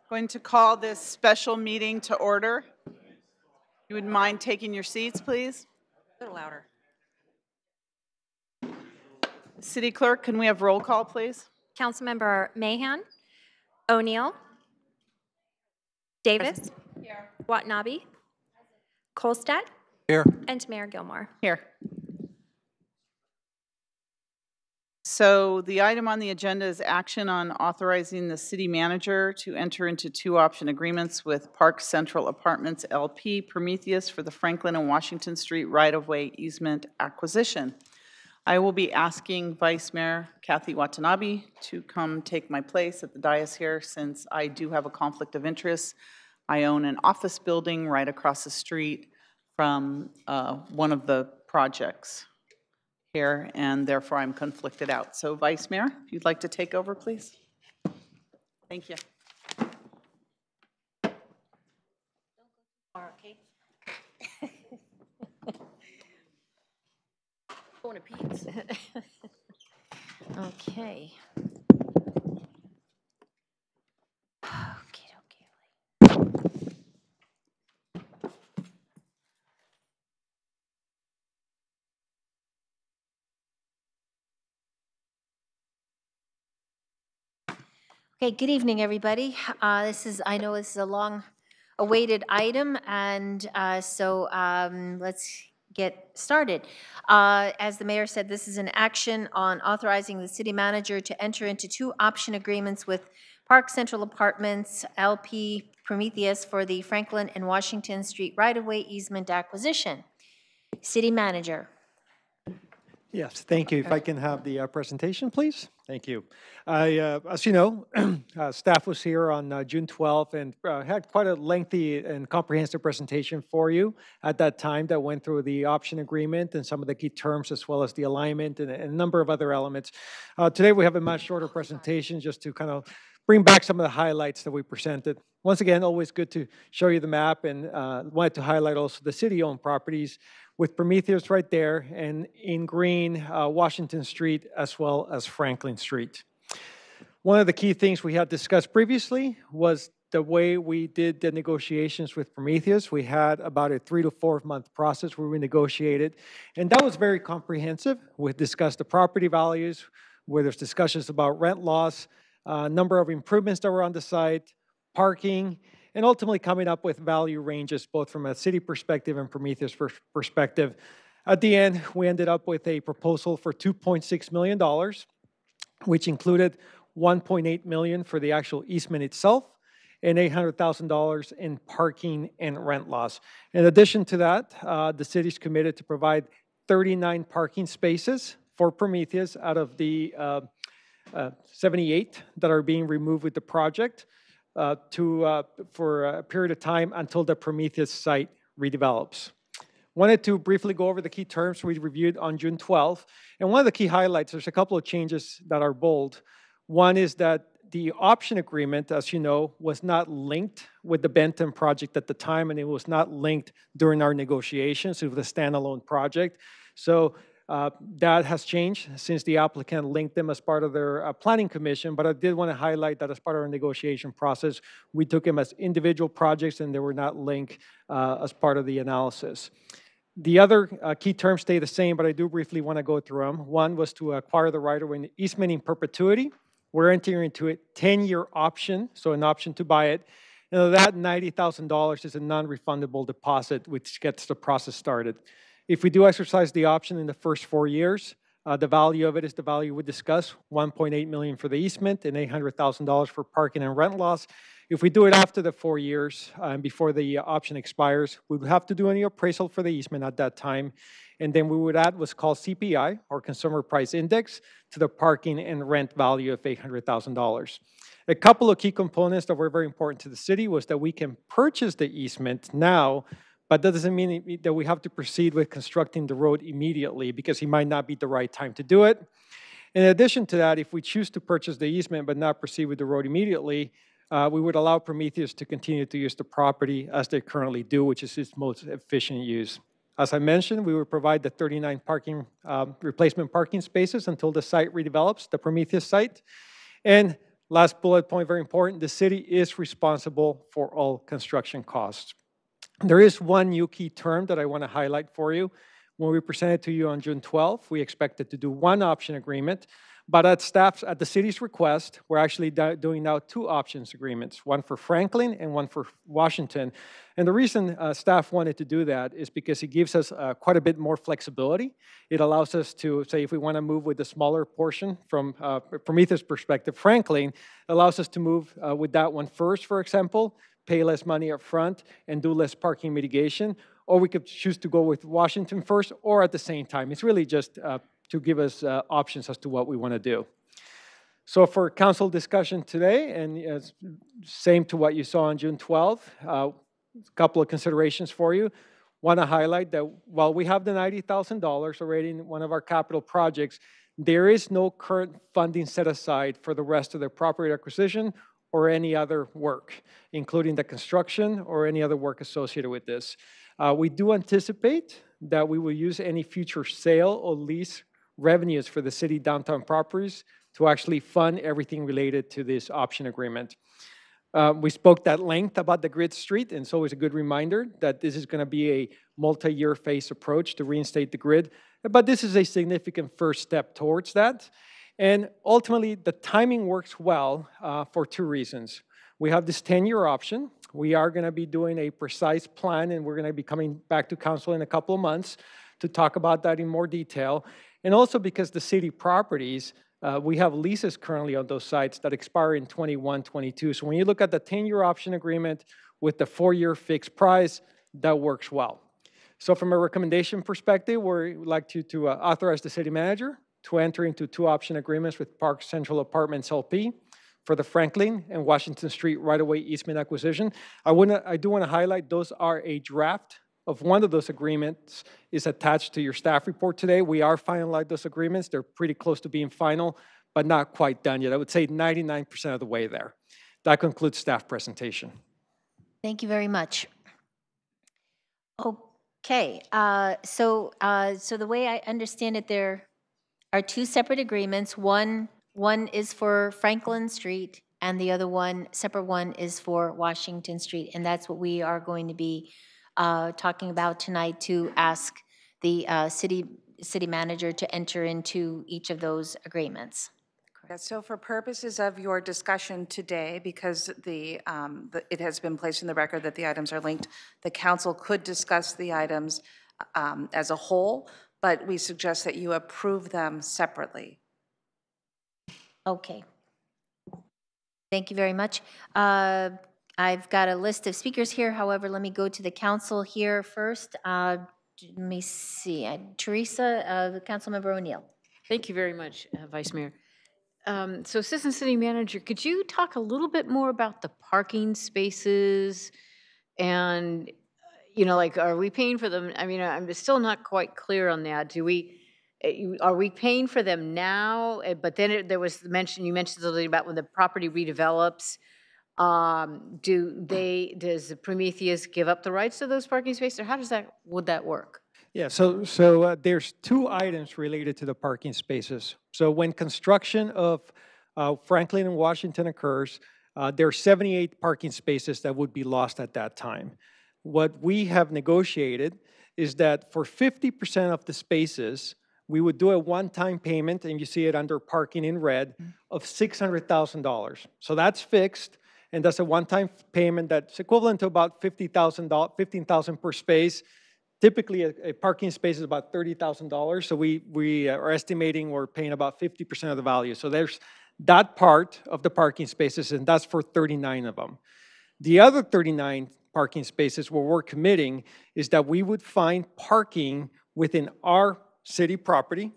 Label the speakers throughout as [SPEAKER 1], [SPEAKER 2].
[SPEAKER 1] Going to call this special meeting to order. You would mind taking your seats, please?
[SPEAKER 2] A little louder.
[SPEAKER 1] City Clerk, can we have roll call, please?
[SPEAKER 2] Councilmember Mahan, O'Neill, Davis, here. Watanabe, Kolstad,
[SPEAKER 3] Here.
[SPEAKER 2] and Mayor Gilmore.
[SPEAKER 1] Here. So the item on the agenda is action on authorizing the city manager to enter into 2 option agreements with Park Central Apartments LP Prometheus for the Franklin and Washington Street right-of-way easement acquisition. I will be asking Vice Mayor Kathy Watanabe to come take my place at the dais here, since I do have a conflict of interest. I own an office building right across the street from one of the projects here, and therefore I'm conflicted out. So Vice Mayor, if you'd like to take over, please. Thank you.
[SPEAKER 2] Okay. Going to Pete's. Okay. Okay, good evening, everybody. I know this is a long-awaited item, and let's get started. As the mayor said, this is an action on authorizing the city manager to enter into 2 option agreements with Park Central Apartments LP Prometheus for the Franklin and Washington Street right-of-way easement acquisition. City manager.
[SPEAKER 3] Yes, thank you. If I can have the presentation, please. Thank you. As you know, staff was here on June 12th and had quite a lengthy and comprehensive presentation for you at that time that went through the option agreement and some of the key terms, as well as the alignment and a number of other elements. Today we have a much shorter presentation just to kind of bring back some of the highlights that we presented. Once again, always good to show you the map, and wanted to highlight also the city-owned properties with Prometheus right there, and in green, Washington Street, as well as Franklin Street. One of the key things we had discussed previously was the way we did the negotiations with Prometheus. We had about a 3 to 4 month process where we negotiated, and that was very comprehensive. We discussed the property values, where there's discussions about rent loss, number of improvements that were on the site, parking, and ultimately coming up with value ranges, both from a city perspective and Prometheus perspective. At the end, we ended up with a proposal for $2.6 million, which included $1.8 million for the actual easement itself and $800,000 in parking and rent loss. In addition to that, the city's committed to provide 39 parking spaces for Prometheus out of the 78 that are being removed with the project. For a period of time until the Prometheus site redevelops. Wanted to briefly go over the key terms we reviewed on June 12th. And one of the key highlights, there's a couple of changes that are bold. One is that the option agreement, as you know, was not linked with the Benton project at the time, and it was not linked during our negotiations. It was a standalone project. So that has changed since the applicant linked them as part of their planning commission, but I did want to highlight that as part of our negotiation process, we took them as individual projects and they were not linked as part of the analysis. The other key terms stay the same, but I do briefly want to go through them. One was to acquire the right-of-way easement in perpetuity. We're entering into a 10-year option, so an option to buy it. And that $90,000 is a non-refundable deposit, which gets the process started. If we do exercise the option in the first 4 years, the value of it is the value we discussed, $1.8 million for the easement and $800,000 for parking and rent loss. If we do it after the 4 years and before the option expires, we would have to do any appraisal for the easement at that time. And then we would add what's called CPI, or Consumer Price Index, to the parking and rent value of $800,000. A couple of key components that were very important to the city was that we can purchase the easement now, but that doesn't mean that we have to proceed with constructing the road immediately, because it might not be the right time to do it. In addition to that, if we choose to purchase the easement but not proceed with the road immediately, we would allow Prometheus to continue to use the property as they currently do, which is its most efficient use. As I mentioned, we would provide the 39 replacement parking spaces until the site redevelops, the Prometheus site. And Last bullet point, very important, the city is responsible for all construction costs. There is one new key term that I want to highlight for you. When we presented to you on June 12th, we expected to do one option agreement, but at the city's request, we're actually doing now two options agreements, one for Franklin and one for Washington. And the reason staff wanted to do that is because it gives us quite a bit more flexibility. It allows us to, say, if we want to move with the smaller portion from Prometheus' perspective, Franklin allows us to move with that one first, for example, pay less money up front and do less parking mitigation, or we could choose to go with Washington first or at the same time. It's really just to give us options as to what we want to do. So for council discussion today, and same to what you saw on June 12th, a couple of considerations for you. Want to highlight that while we have the $90,000 already in one of our capital projects, there is no current funding set aside for the rest of the property acquisition or any other work, including the construction or any other work associated with this. We do anticipate that we will use any future sale or lease revenues for the city downtown properties to actually fund everything related to this option agreement. We spoke at length about the grid street, and it's always a good reminder that this is going to be a multi-year phase approach to reinstate the grid, but this is a significant first step towards that. And ultimately, the timing works well for two reasons. We have this 10-year option. We are going to be doing a precise plan, and we're going to be coming back to council in a couple of months to talk about that in more detail. And also because the city properties, we have leases currently on those sites that expire in 21, 22. So when you look at the 10-year option agreement with the 4-year fixed price, that works well. So from a recommendation perspective, we would like to authorize the city manager to enter into two option agreements with Park Central Apartments LP for the Franklin and Washington Street right-of-way easement acquisition. I do want to highlight those are a draft of one of those agreements is attached to your staff report today. We are finalizing those agreements. They're pretty close to being final, but not quite done yet. I would say 99% of the way there. That concludes staff presentation.
[SPEAKER 2] Thank you very much. Okay, so the way I understand it, there are two separate agreements. One is for Franklin Street, and the other one, separate one, is for Washington Street, and that's what we are going to be talking about tonight, to ask the city manager to enter into each of those agreements.
[SPEAKER 4] Yeah, so for purposes of your discussion today, because it has been placed in the record that the items are linked, the council could discuss the items as a whole, but we suggest that you approve them separately.
[SPEAKER 2] Okay. Thank you very much. I've got a list of speakers here. However, let me go to the council here first. Let me see. Teresa, Councilmember O'Neill.
[SPEAKER 5] Thank you very much, Vice Mayor. So Assistant City Manager, could you talk a little bit more about the parking spaces and, like, are we paying for them? I mean, I'm still not quite clear on that. Are we paying for them now? But then there was you mentioned something about when the property redevelops, does Prometheus give up the rights to those parking spaces, or how would that work?
[SPEAKER 3] Yeah, so there's two items related to the parking spaces. So when construction of Franklin and Washington occurs, there are 78 parking spaces that would be lost at that time. What we have negotiated is that for 50% of the spaces, we would do a one-time payment, and you see it under parking in red, of $600,000. So that's fixed, and that's a one-time payment that's equivalent to about $15,000 per space. Typically, a parking space is about $30,000, so we are estimating we're paying about 50% of the value. So there's that part of the parking spaces, and that's for 39 of them. The other 39 parking spaces where we're committing is that we would find parking within our city property,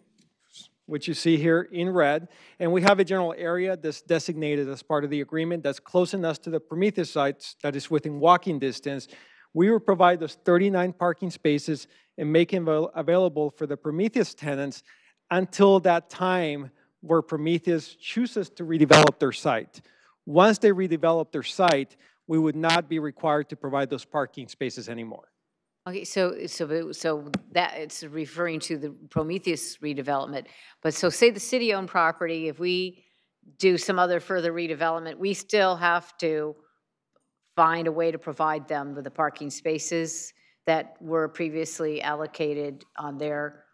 [SPEAKER 3] which you see here in red, and we have a general area that's designated as part of the agreement that's close enough to the Prometheus sites that is within walking distance. We will provide those 39 parking spaces and make them available for the Prometheus tenants until that time where Prometheus chooses to redevelop their site. Once they redevelop their site, we would not be required to provide those parking spaces anymore.
[SPEAKER 5] Okay, so that it's referring to the Prometheus redevelopment. But so say the city-owned property, if we do some other further redevelopment, we still have to find a way to provide them with the parking spaces that were previously allocated on their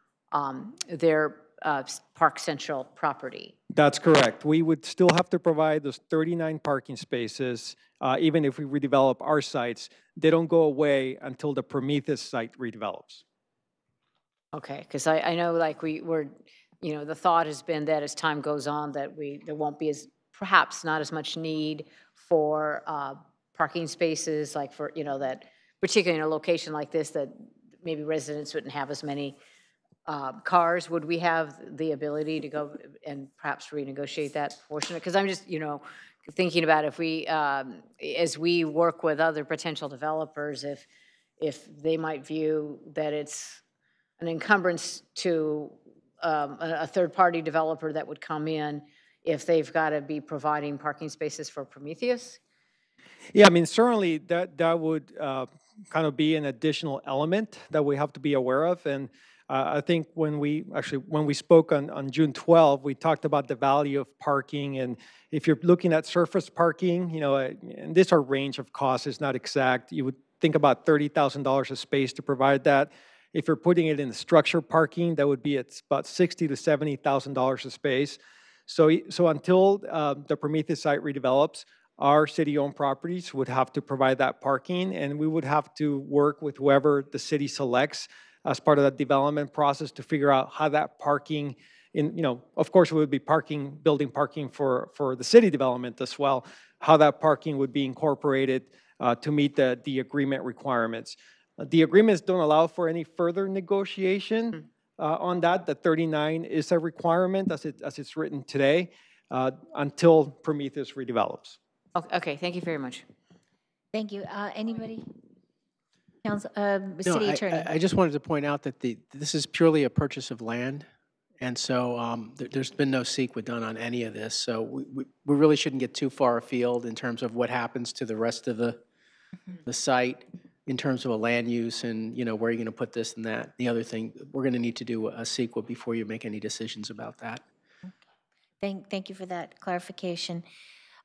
[SPEAKER 5] Park Central property.
[SPEAKER 3] That's correct. We would still have to provide those 39 parking spaces, even if we redevelop our sites. They don't go away until the Prometheus site redevelops.
[SPEAKER 5] Okay, because I know like we're, the thought has been that as time goes on that there won't be perhaps not as much need for parking spaces, like for, that particularly in a location like this that maybe residents wouldn't have as many cars. Would we have the ability to go and perhaps renegotiate that portion? Because I'm just, thinking about if we, as we work with other potential developers, if they might view that it's an encumbrance to a third-party developer that would come in if they've got to be providing parking spaces for Prometheus?
[SPEAKER 3] Yeah, I mean, certainly that would kind of be an additional element that we have to be aware of. And I think when we spoke on June 12, we talked about the value of parking. And if you're looking at surface parking, and this our range of costs is not exact, you would think about $30,000 a space to provide that. If you're putting it in structured parking, that would be at about $60,000 to $70,000 a space. So until the Prometheus site redevelops, our city-owned properties would have to provide that parking, and we would have to work with whoever the city selects as part of that development process to figure out how that parking, of course, it would be building parking for the city development as well, how that parking would be incorporated to meet the agreement requirements. The agreements don't allow for any further negotiation on that. The 39 is a requirement as it's written today until Prometheus redevelops.
[SPEAKER 5] Okay, thank you very much.
[SPEAKER 2] Thank you. Anybody? Council,
[SPEAKER 6] No,
[SPEAKER 2] City Attorney.
[SPEAKER 6] I just wanted to point out that this is purely a purchase of land, and so there's been no CEQA done on any of this, so we really shouldn't get too far afield in terms of what happens to the rest of the site in terms of a land use and, where you're going to put this and that. The other thing, we're going to need to do a CEQA before you make any decisions about that.
[SPEAKER 2] Thank you for that clarification.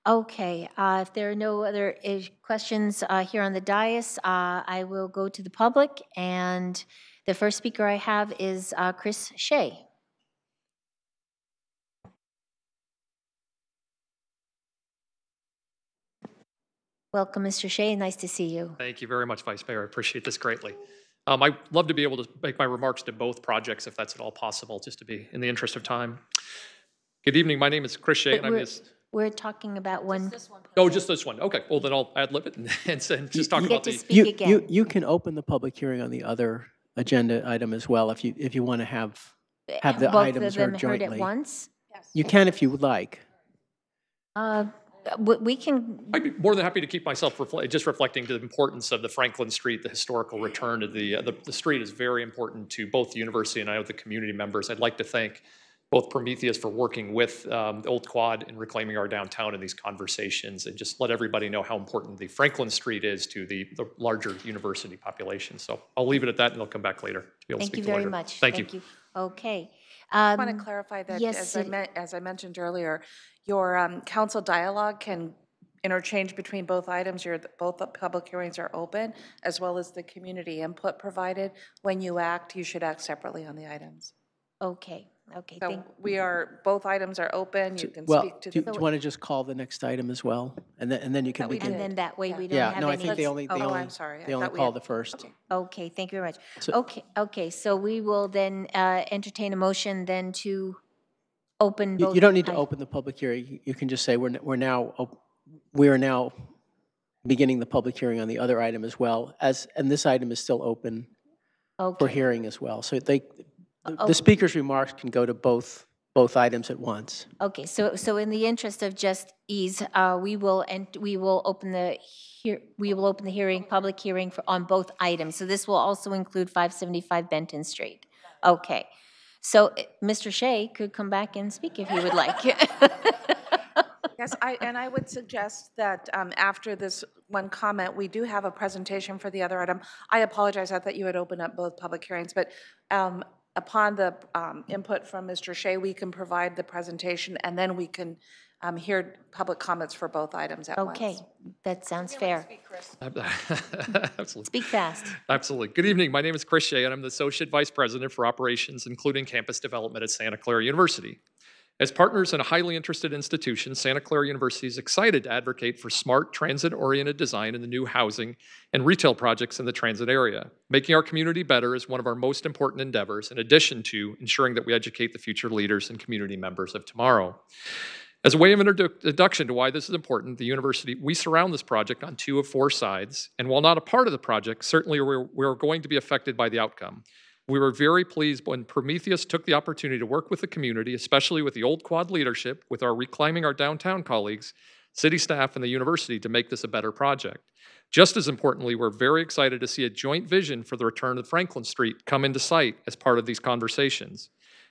[SPEAKER 2] Okay, if there are no other questions here on the dais, I will go to the public, and the first speaker I have is Chris Shea. Welcome, Mr. Shea. Nice to see you.
[SPEAKER 7] Thank you very much, Vice Mayor. I appreciate this greatly. I'd love to be able to make my remarks to both projects, if that's at all possible, just to be in the interest of time. Good evening. My name is Chris Shea, and I'm this.
[SPEAKER 2] We're talking about one.
[SPEAKER 7] Oh, just this one. Okay. Well, then I'll ad lib it and just talk about the.
[SPEAKER 2] Speak again.
[SPEAKER 6] You can open the public hearing on the other agenda item as well if you want to have the
[SPEAKER 2] both
[SPEAKER 6] items
[SPEAKER 2] of them
[SPEAKER 6] heard jointly.
[SPEAKER 2] at once?
[SPEAKER 6] You can if you would like.
[SPEAKER 2] We can.
[SPEAKER 7] I'd be more than happy to keep myself just reflecting the importance of the Franklin Street, the historical return to the street is very important to both the university and I know the community members. I'd like to thank both Prometheus for working with the Old Quad and reclaiming our downtown in these conversations, and just let everybody know how important the Franklin Street is to the larger university population. So I'll leave it at that, and I'll come back later to be able to speak to
[SPEAKER 2] Thank you
[SPEAKER 7] later.
[SPEAKER 2] very much.
[SPEAKER 7] Thank you.
[SPEAKER 2] Okay.
[SPEAKER 4] I want to clarify that,
[SPEAKER 2] yes,
[SPEAKER 4] as I mentioned earlier, your council dialogue can interchange between both items. Both the public hearings are open, as well as the community input provided. When you act, you should act separately on the items.
[SPEAKER 2] Okay.
[SPEAKER 4] So both items are open. You can
[SPEAKER 6] Well,
[SPEAKER 4] speak to
[SPEAKER 6] do
[SPEAKER 4] the.
[SPEAKER 6] you want to just call the next item as well, and then you can
[SPEAKER 4] That we
[SPEAKER 6] begin?
[SPEAKER 2] And then that way we don't
[SPEAKER 6] Yeah,
[SPEAKER 2] have
[SPEAKER 6] no, I
[SPEAKER 2] any.
[SPEAKER 6] think they only
[SPEAKER 4] I'm sorry.
[SPEAKER 6] they only call the first.
[SPEAKER 2] Okay, thank you very much.
[SPEAKER 6] So-
[SPEAKER 2] Okay, so we will then entertain a motion then to open both.
[SPEAKER 6] You don't need to open the public hearing. You can just say we are now beginning the public hearing on the other item as well, and this item is still open for
[SPEAKER 2] Okay,
[SPEAKER 6] hearing as well. So the speaker's remarks can go to both items at once.
[SPEAKER 2] okay, so in the interest of just ease, we will open the public hearing on both items. So this will also include 575 Benton Street. Okay, so Mr. Shea could come back and speak if he would like.
[SPEAKER 4] Yes, I would suggest that after this one comment, we do have a presentation for the other item. I apologize, I thought you had opened up both public hearings, but upon the input from Mr. Shea, we can provide the presentation, and then we can hear public comments for both items at once.
[SPEAKER 2] Okay, that sounds fair.
[SPEAKER 7] Absolutely.
[SPEAKER 2] Speak fast.
[SPEAKER 7] Absolutely. Good evening. My name is Chris Shea, and I'm the Associate Vice President for Operations, including Campus Development at Santa Clara University. As partners in a highly interested institution, Santa Clara University is excited to advocate for smart, transit-oriented design in the new housing and retail projects in the transit area. Making our community better is one of our most important endeavors, in addition to ensuring that we educate the future leaders and community members of tomorrow. As a way of introduction to why this is important, the university, we surround this project on 2 of 4 sides, and while not a part of the project, certainly we're going to be affected by the outcome. We were very pleased when Prometheus took the opportunity to work with the community, especially with the Old Quad leadership, with our Reclaiming Our Downtown colleagues, city staff, and the university to make this a better project. Just as importantly, we're very excited to see a joint vision for the return of Franklin Street come into sight as part of these conversations.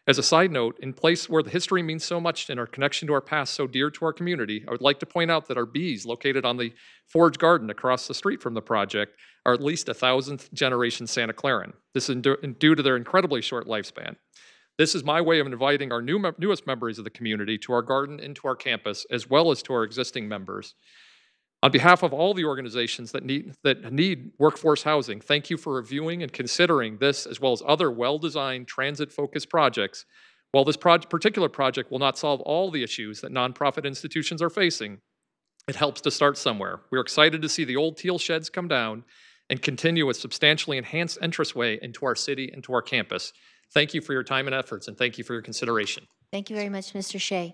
[SPEAKER 7] As a side note, in place where the history means so much and our connection to our past so dear to our community, I would like to point out that our bees located on the Forge Garden across the street from the project are at least a 1,000th generation Santa Claran. This is due to their incredibly short lifespan. This is my way of inviting our newest members of the community to our garden and to our campus, as well as to our existing members. On behalf of all the organizations that need workforce housing, thank you for reviewing and considering this as well as other well-designed transit-focused projects. While this particular project will not solve all the issues that nonprofit institutions are facing, it helps to start somewhere. We're excited to see the old teal sheds come down and continue a substantially enhanced entranceway into our city and to our campus. Thank you for your time and efforts, and thank you for your consideration.
[SPEAKER 2] Thank you very much, Mr. Shea.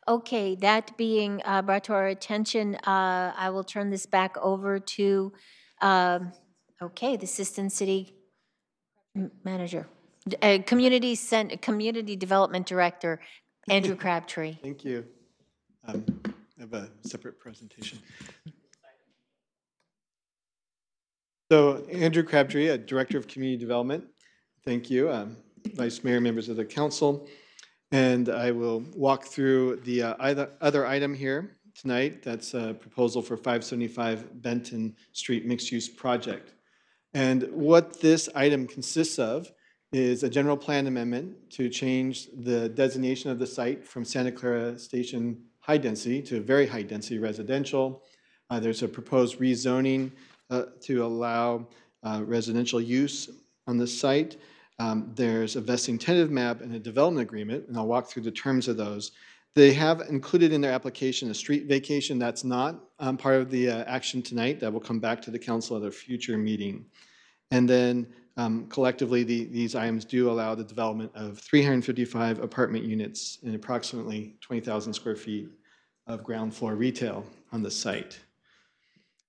[SPEAKER 2] Okay, that being brought to our attention, I will turn this back over to, the Assistant City Manager, Community Development Director, Andrew Crabtree.
[SPEAKER 8] Thank you. I have a separate presentation. So Andrew Crabtree, Director of Community Development. Thank you. Vice Mayor, members of the council. And I will walk through the other item here tonight. That's a proposal for 575 Benton Street mixed-use project. And what this item consists of is a general plan amendment to change the designation of the site from Santa Clara Station high density to very high density residential. There's a proposed rezoning to allow residential use on the site. There's a vesting tentative map and a development agreement, and I'll walk through the terms of those. They have included in their application a street vacation. That's not part of the action tonight. That will come back to the council at a future meeting. And then collectively, these items do allow the development of 355 apartment units and approximately 20,000 square feet of ground floor retail on the site.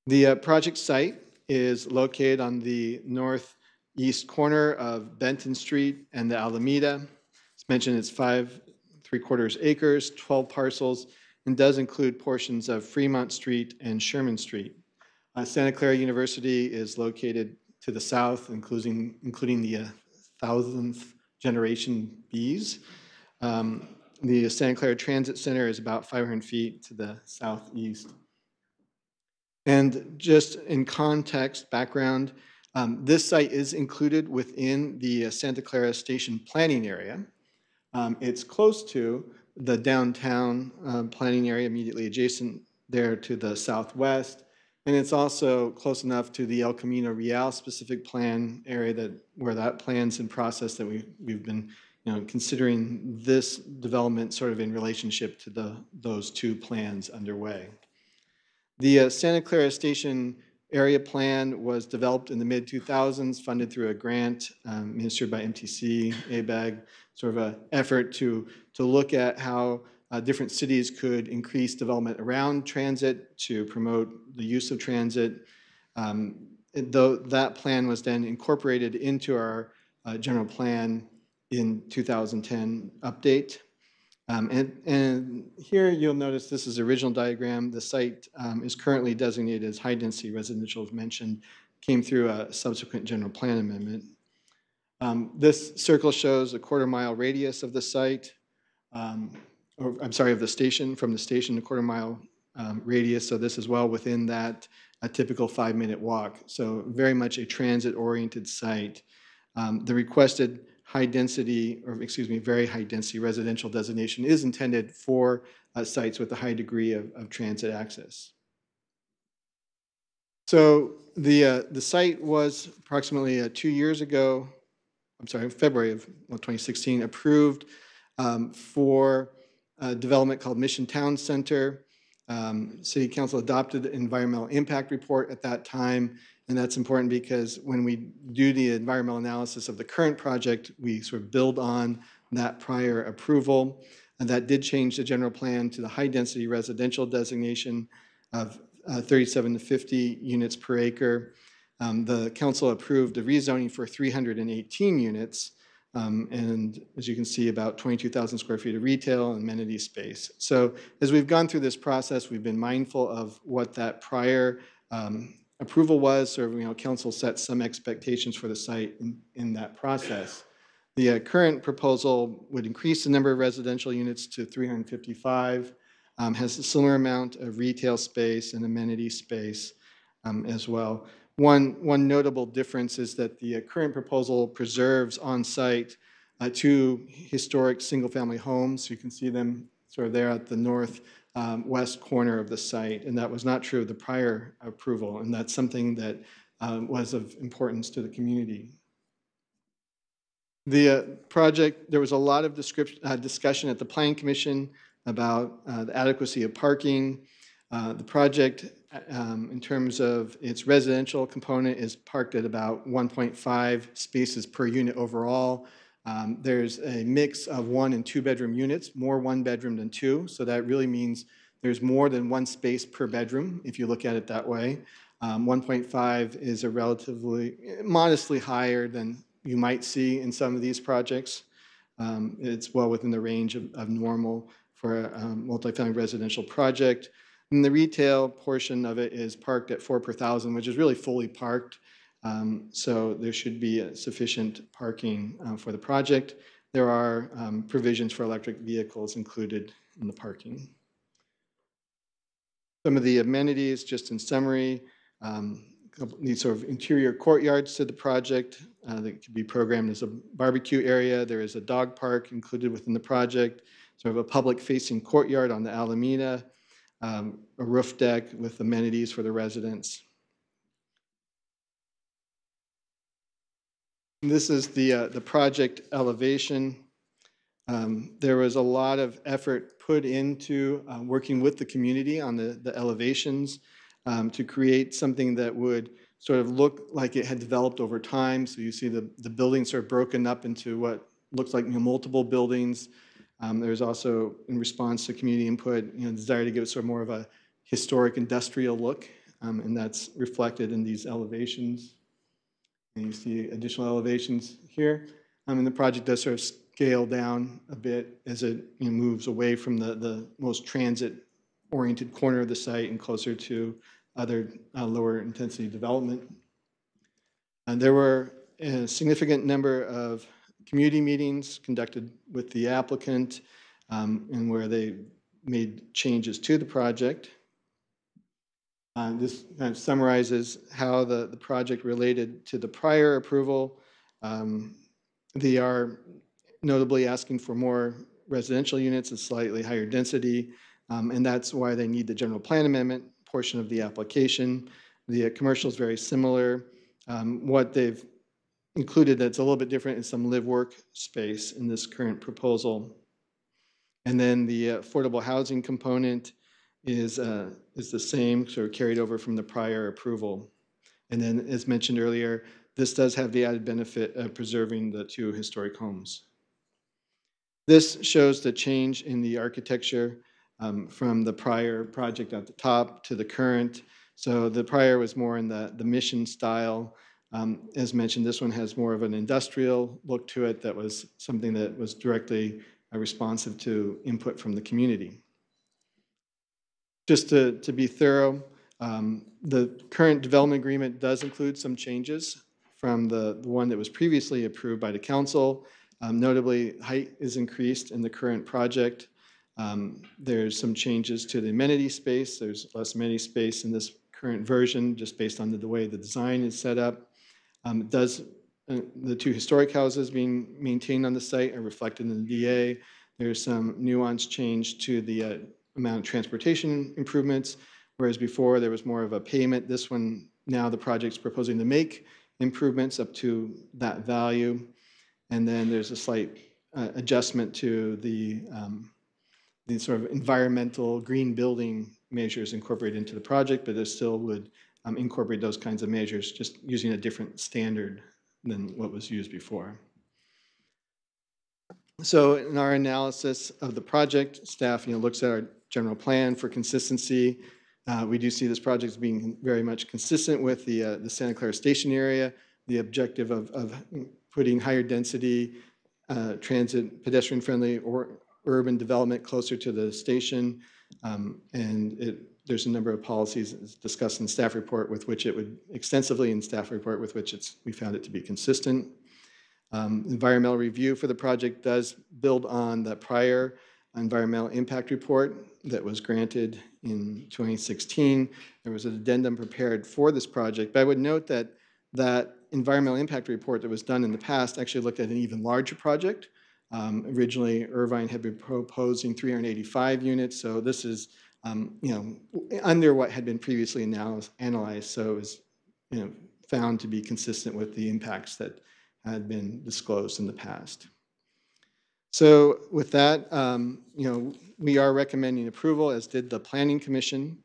[SPEAKER 8] The project site is located on the northeast corner of Benton Street and the Alameda. As mentioned, it's 5 3/4 acres, 12 parcels, and does include portions of Fremont Street and Sherman Street. Santa Clara University is located to the south, including the 1,000th generation bees. The Santa Clara Transit Center is about 500 feet to the southeast. And just in context, background, this site is included within the Santa Clara Station planning area. It's close to the downtown planning area immediately adjacent there to the southwest. And it's also close enough to the El Camino Real specific plan area where that plan's in process that we've been considering this development sort of in relationship to those 2 plans underway. The Santa Clara Station area plan was developed in the mid-2000s, funded through a grant administered by MTC, ABAG, sort of an effort to look at how different cities could increase development around transit to promote the use of transit. Though that plan was then incorporated into our general plan in 2010 update. And here you'll notice this is the original diagram. The site is currently designated as high density residential, as mentioned, came through a subsequent general plan amendment. This circle shows a 1/4 mile radius of the site, of the station, from the station, a 1/4 mile radius. So this is well within that, a typical 5-minute walk. So very much a transit oriented site. The requested high density, or excuse me, very high density residential designation is intended for sites with a high degree of transit access. So the site was approximately 2 years ago, I'm sorry, February of 2016, approved for a development called Mission Town Center. City Council adopted the environmental impact report at that time, and that's important because when we do the environmental analysis of the current project, we sort of build on that prior approval, and that did change the general plan to the high-density residential designation of 37 to 50 units per acre. The council approved the rezoning for 318 units, and as you can see, about 22,000 square feet of retail and amenity space. So as we've gone through this process, we've been mindful of what that prior approval was. So, council set some expectations for the site in that process. The current proposal would increase the number of residential units to 355, has a similar amount of retail space and amenity space as well. One notable difference is that the current proposal preserves on-site 2 historic single-family homes. You can see them sort of there at the northwest corner of the site, and that was not true of the prior approval, and that's something that was of importance to the community. The project, there was a lot of discussion at the Planning Commission about the adequacy of parking. The project, in terms of its residential component, is parked at about 1.5 spaces per unit overall. There's a mix of 1 and 2 bedroom units, more 1 bedroom than 2. So that really means there's more than 1 space per bedroom, if you look at it that way. 1.5 is a relatively, modestly higher than you might see in some of these projects. It's well within the range of normal for a multifamily residential project. And the retail portion of it is parked at 4 per thousand, which is really fully parked. So there should be sufficient parking for the project. There are provisions for electric vehicles included in the parking. Some of the amenities, just in summary, these sort of interior courtyards to the project that could be programmed as a barbecue area. There is a dog park included within the project, sort of a public-facing courtyard on the Alameda, a roof deck with amenities for the residents. This is the project elevation. There was a lot of effort put into working with the community on the elevations to create something that would sort of look like it had developed over time. So you see the buildings are broken up into what looks like multiple buildings. There's also, in response to community input, desire to give it sort of more of a historic industrial look, and that's reflected in these elevations. And you see additional elevations here. And the project does sort of scale down a bit as it moves away from the most transit-oriented corner of the site and closer to other lower intensity development. And there were a significant number of community meetings conducted with the applicant and where they made changes to the project. This kind of summarizes how the project related to the prior approval. They are notably asking for more residential units, a slightly higher density, and that's why they need the general plan amendment portion of the application. The commercial is very similar. What they've included that's a little bit different is some live-work space in this current proposal. And then the affordable housing component is the same, sort of carried over from the prior approval. And then, as mentioned earlier, this does have the added benefit of preserving the 2 historic homes. This shows the change in the architecture from the prior project at the top to the current. So the prior was more in the mission style. As mentioned, this one has more of an industrial look to it that was something that was directly responsive to input from the community. Just to be thorough, the current development agreement does include some changes from the one that was previously approved by the council. Notably, height is increased in the current project. There's some changes to the amenity space. There's less amenity space in this current version just based on the way the design is set up. It does the two historic houses being maintained on the site are reflected in the DA. There's some nuance change to the amount of transportation improvements, whereas before there was more of a payment. This one, now the project's proposing to make improvements up to that value. And then there's a slight adjustment to the sort of environmental green building measures incorporated into the project, but it still would incorporate those kinds of measures, just using a different standard than what was used before. So in our analysis of the project, staff looks at our general plan for consistency. We do see this project as being very much consistent with the Santa Clara Station area, the objective of putting higher density, transit, pedestrian-friendly or urban development closer to the station. There's a number of policies discussed in the staff report with which it would extensively in staff report with which we found it to be consistent. Environmental review for the project does build on the prior environmental impact report that was granted in 2016. There was an addendum prepared for this project, but I would note that that environmental impact report that was done in the past actually looked at an even larger project. Originally, Irvine had been proposing 385 units, so this is under what had been previously analyzed, so it was found to be consistent with the impacts that had been disclosed in the past. So with that, we are recommending approval, as did the Planning Commission.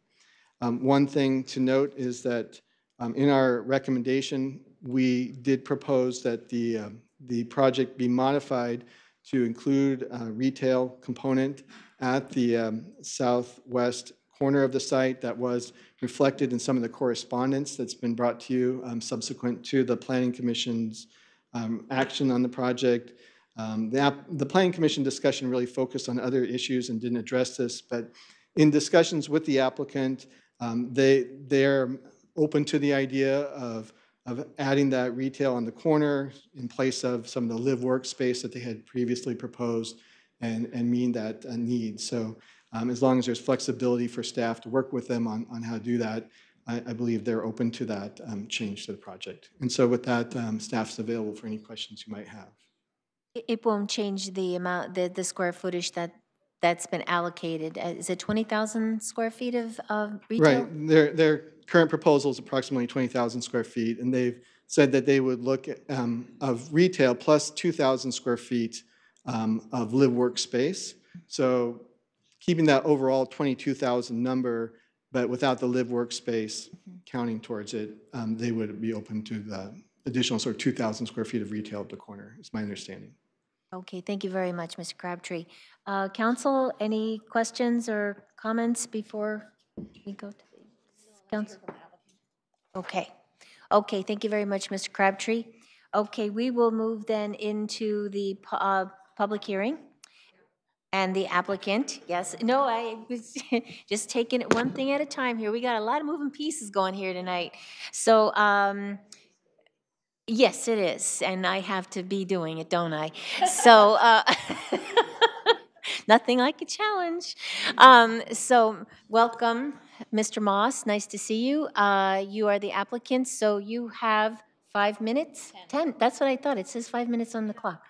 [SPEAKER 8] One thing to note is that in our recommendation, we did propose that the project be modified to include a retail component at the southwest corner of the site. That was reflected in some of the correspondence that's been brought to you subsequent to the Planning Commission's action on the project. The Planning Commission discussion really focused on other issues and didn't address this, but in discussions with the applicant, they're open to the idea of adding that retail on the corner in place of some of the live workspace that they had previously proposed and meet that need. So as long as there's flexibility for staff to work with them on how to do that, I believe they're open to that change to the project. And so with that, staff's available for any questions you might have.
[SPEAKER 2] It won't change the amount, the square footage that's been allocated. Is it 20,000 square feet of retail?
[SPEAKER 8] Right. Their current proposal is approximately 20,000 square feet, and they've said that they would look at, of retail plus 2,000 square feet of live workspace. So keeping that overall 22,000 number, but without the live workspace counting towards it, they would be open to the additional sort of 2,000 square feet of retail at the corner, is my understanding.
[SPEAKER 2] Okay, thank you very much, Mr. Crabtree. Council, any questions or comments before we go to the council? Okay. Okay, thank you very much, Mr. Crabtree. Okay, we will move then into the public hearing. And the applicant, yes, no, I was just taking it one thing at a time here. We got a lot of moving pieces going here tonight. So, yes, it is, and I have to be doing it, don't I? So, nothing like a challenge. So, welcome, Mr. Moss. Nice to see you. You are the applicant, so you have 5 minutes? 10. That's what I thought. It says 5 minutes on the clock.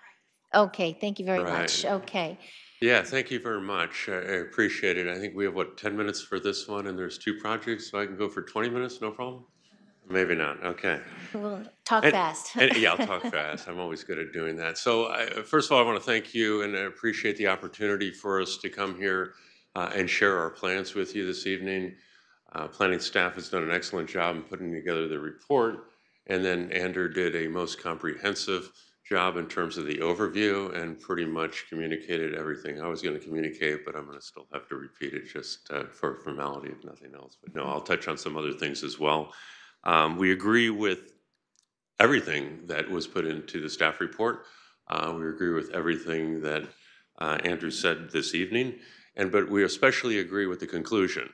[SPEAKER 2] Okay, thank you very much. Okay.
[SPEAKER 9] Yeah, thank you very much. I appreciate it. I think we have, 10 minutes for this one, and there's 2 projects, so I can go for 20 minutes, no problem? Maybe not, okay.
[SPEAKER 2] We'll talk fast.
[SPEAKER 9] Yeah, I'll talk fast. I'm always good at doing that. So first of all, I want to thank you and I appreciate the opportunity for us to come here and share our plans with you this evening. Planning staff has done an excellent job in putting together the report, and then Andrew did a most comprehensive job in terms of the overview and pretty much communicated everything I was going to communicate, but I'm going to still have to repeat it just for formality, if nothing else. But no, I'll touch on some other things as well. We agree with everything that was put into the staff report. We agree with everything that Andrew said this evening, but we especially agree with the conclusion,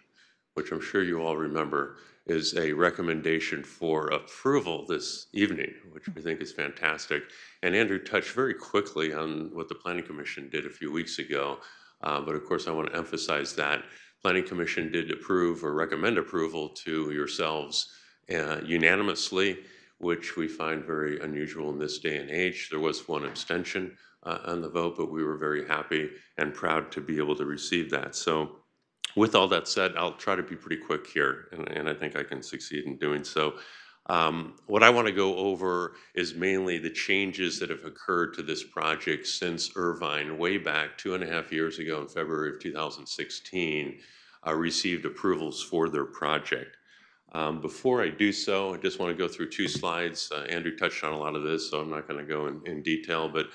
[SPEAKER 9] which I'm sure you all remember, is a recommendation for approval this evening, which we think is fantastic. And Andrew touched very quickly on what the Planning Commission did a few weeks ago, but of course I want to emphasize that Planning Commission did approve or recommend approval to yourselves unanimously which we find very unusual in this day and age. There was one abstention on the vote, but we were very happy and proud to be able to receive that. So with all that said, I'll try to be pretty quick here, and I think I can succeed in doing so. What I want to go over is mainly the changes that have occurred to this project since Irvine, way back 2.5 years ago in February of 2016, received approvals for their project. Before I do so, I just want to go through 2 slides. Andrew touched on a lot of this, so I'm not going to go in detail, but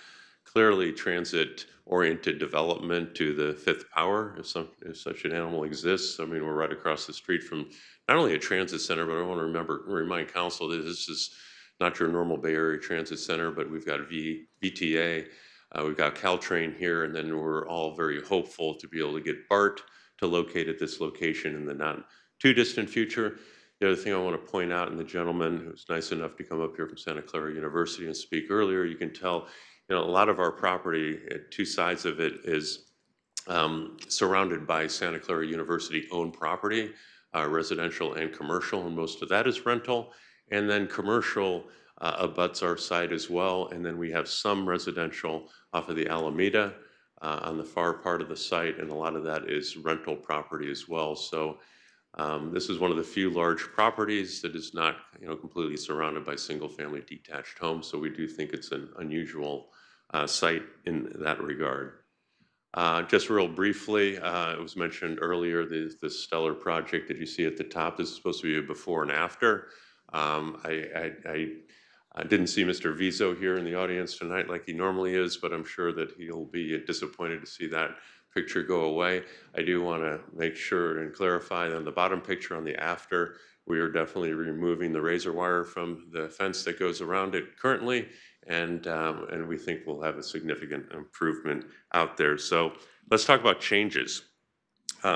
[SPEAKER 9] clearly transit-oriented development to the 5th power, if such an animal exists. I mean, we're right across the street from not only a transit center, but I want to remind council that this is not your normal Bay Area Transit Center, but we've got VTA, we've got Caltrain here, and then we're all very hopeful to be able to get BART to locate at this location in the not too distant future. The other thing I want to point out, and the gentleman who was nice enough to come up here from Santa Clara University and speak earlier, you can tell, a lot of our property, 2 sides of it is surrounded by Santa Clara University owned property, residential and commercial, and most of that is rental. And then commercial abuts our site as well. And then we have some residential off of the Alameda on the far part of the site, and a lot of that is rental property as well. So this is one of the few large properties that is not, completely surrounded by single-family detached homes. So we do think it's an unusual site in that regard. Just real briefly, it was mentioned earlier, the Stellar project that you see at the top. This is supposed to be a before and after. I didn't see Mr. Vizo here in the audience tonight like he normally is, but I'm sure that he'll be disappointed to see that picture go away. I do want to make sure and clarify that on the bottom picture on the after, we are definitely removing the razor wire from the fence that goes around it currently, and we think we'll have a significant improvement out there. So let's talk about changes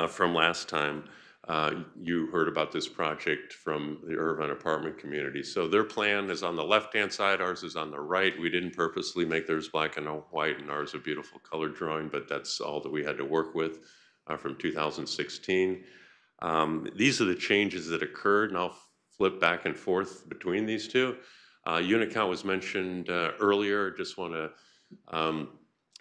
[SPEAKER 9] from last time. You heard about this project from the Irvine apartment community. So their plan is on the left-hand side, ours is on the right. We didn't purposely make theirs black and white and ours a beautiful color drawing, but that's all that we had to work with from 2016. These are the changes that occurred, and I'll flip back and forth between these two. Unit count was mentioned earlier. Just want to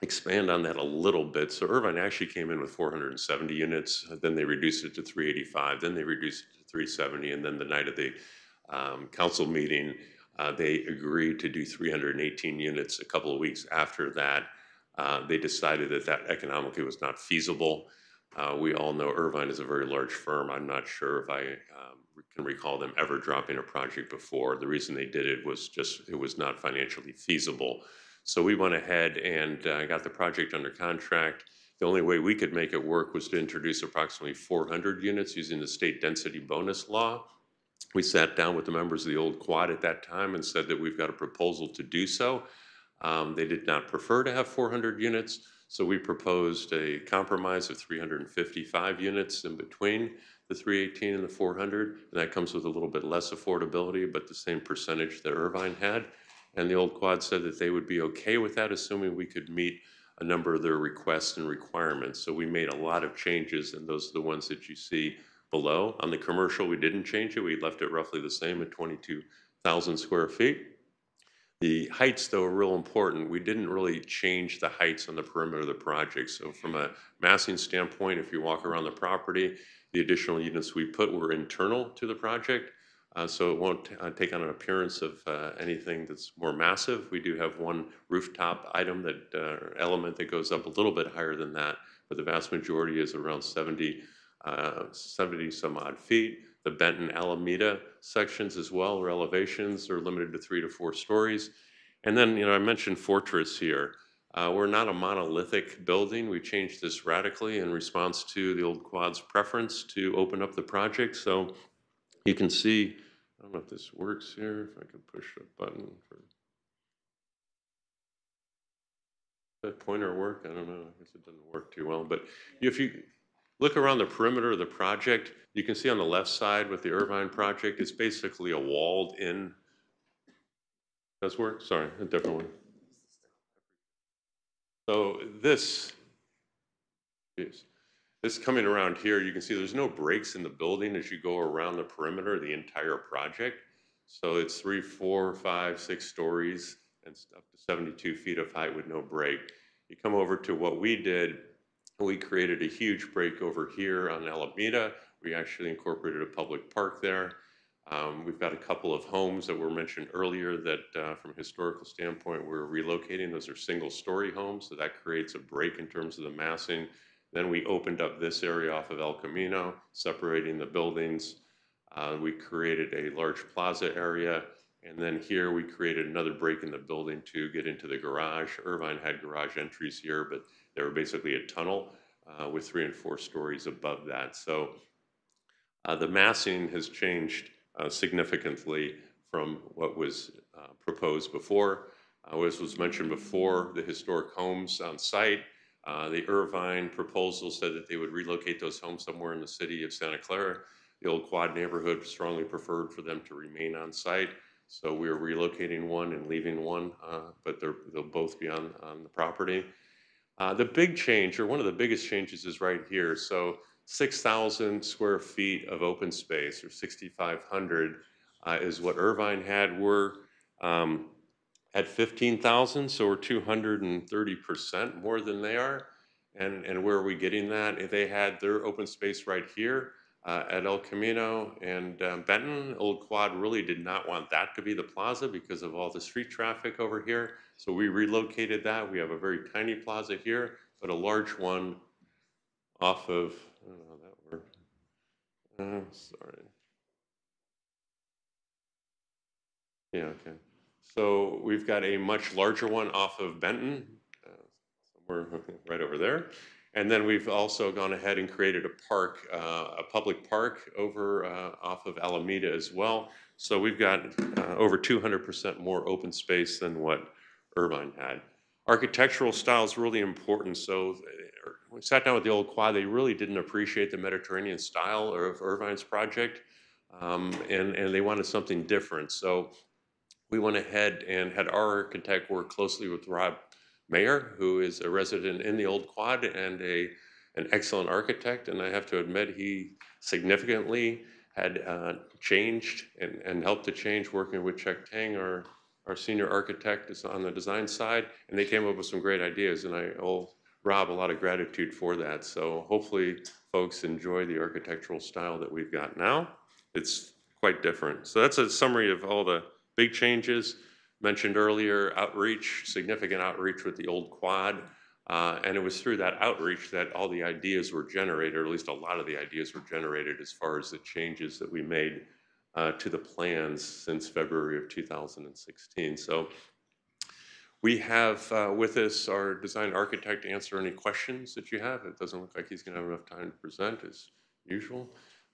[SPEAKER 9] expand on that a little bit. So Irvine actually came in with 470 units, then they reduced it to 385, then they reduced it to 370, and then the night of the council meeting, they agreed to do 318 units. A couple of weeks after that, they decided that that economically was not feasible. We all know Irvine is a very large firm. I'm not sure if I can recall them ever dropping a project before. The reason they did it was just it was not financially feasible. So we went ahead and got the project under contract. The only way we could make it work was to introduce approximately 400 units using the state density bonus law. We sat down with the members of the old quad at that time and said that we've got a proposal to do so. They did not prefer to have 400 units, so we proposed a compromise of 355 units in between the 318 and the 400, and that comes with a little bit less affordability, but the same percentage that Irvine had. And the old quad said that they would be okay with that, assuming we could meet a number of their requests and requirements. So we made a lot of changes, and those are the ones that you see below. On the commercial, we didn't change it. We left it roughly the same at 22,000 square feet. The heights, though, are real important. We didn't really change the heights on the perimeter of the project. So from a massing standpoint, if you walk around the property, the additional units we put were internal to the project. So it won't take on an appearance of anything that's more massive. We do have one rooftop item element that goes up a little bit higher than that, but the vast majority is around 70 some odd feet. The Benton Alameda sections as well, or elevations, are limited to 3 to 4 stories. And then, I mentioned Fortress here. We're not a monolithic building. We changed this radically in response to the old quad's preference to open up the project. So you can see, I don't know if this works here, if I can push a button for that pointer work. I don't know, I guess it doesn't work too well, but if you look around the perimeter of the project, you can see on the left side with the Irvine project, it's basically a walled in. Does work? Sorry, a different one. So this coming around here, you can see there's no breaks in the building as you go around the perimeter of the entire project. So it's 3, 4, 5, 6 stories and up to 72 feet of height with no break. You come over to what we did, we created a huge break over here on Alameda. We actually incorporated a public park there. We've got a couple of homes that were mentioned earlier that from a historical standpoint, we're relocating. Those are single-story homes, so that creates a break in terms of the massing. Then we opened up this area off of El Camino, separating the buildings. We created a large plaza area, and then here we created another break in the building to get into the garage. Irvine had garage entries here, but they were basically a tunnel with 3 and 4 stories above that. So the massing has changed significantly from what was proposed before. As was mentioned before, the historic homes on site, the Irvine proposal said that they would relocate those homes somewhere in the city of Santa Clara. The old Quad neighborhood strongly preferred for them to remain on site. So we are relocating one and leaving one, but they'll both be on the property. The big change, or one of the biggest changes, is right here. So 6,000 square feet of open space, or 6,500, is what Irvine had. We're at 15,000, so we're 230% more than they are. And where are we getting that? They had their open space right here at El Camino and Benton. Old Quad really did not want that to be the plaza because of all the street traffic over here. So we relocated that. We have a very tiny plaza here, but a large one off of, I don't know how that worked. Sorry. Yeah, okay. So we've got a much larger one off of Benton, somewhere right over there. And then we've also gone ahead and created a park, a public park over off of Alameda as well. So we've got over 200% more open space than what Irvine had. Architectural style is really important. So we sat down with the old Quad. They really didn't appreciate the Mediterranean style of Irvine's project, and they wanted something different. So we went ahead and had our architect work closely with Rob Mayer, who is a resident in the old Quad and an excellent architect. And I have to admit, he significantly had changed and helped to change working with Chuck Tang, our senior architect is on the design side. And they came up with some great ideas, and I owe Rob a lot of gratitude for that. So hopefully folks enjoy the architectural style that we've got now. It's quite different. So that's a summary of all the big changes. Mentioned earlier, outreach, significant outreach with the old Quad. And it was through that outreach that all the ideas were generated, or at least a lot of the ideas were generated as far as the changes that we made to the plans since February of 2016. So we have with us our design architect to answer any questions that you have. It doesn't look like he's going to have enough time to present as usual.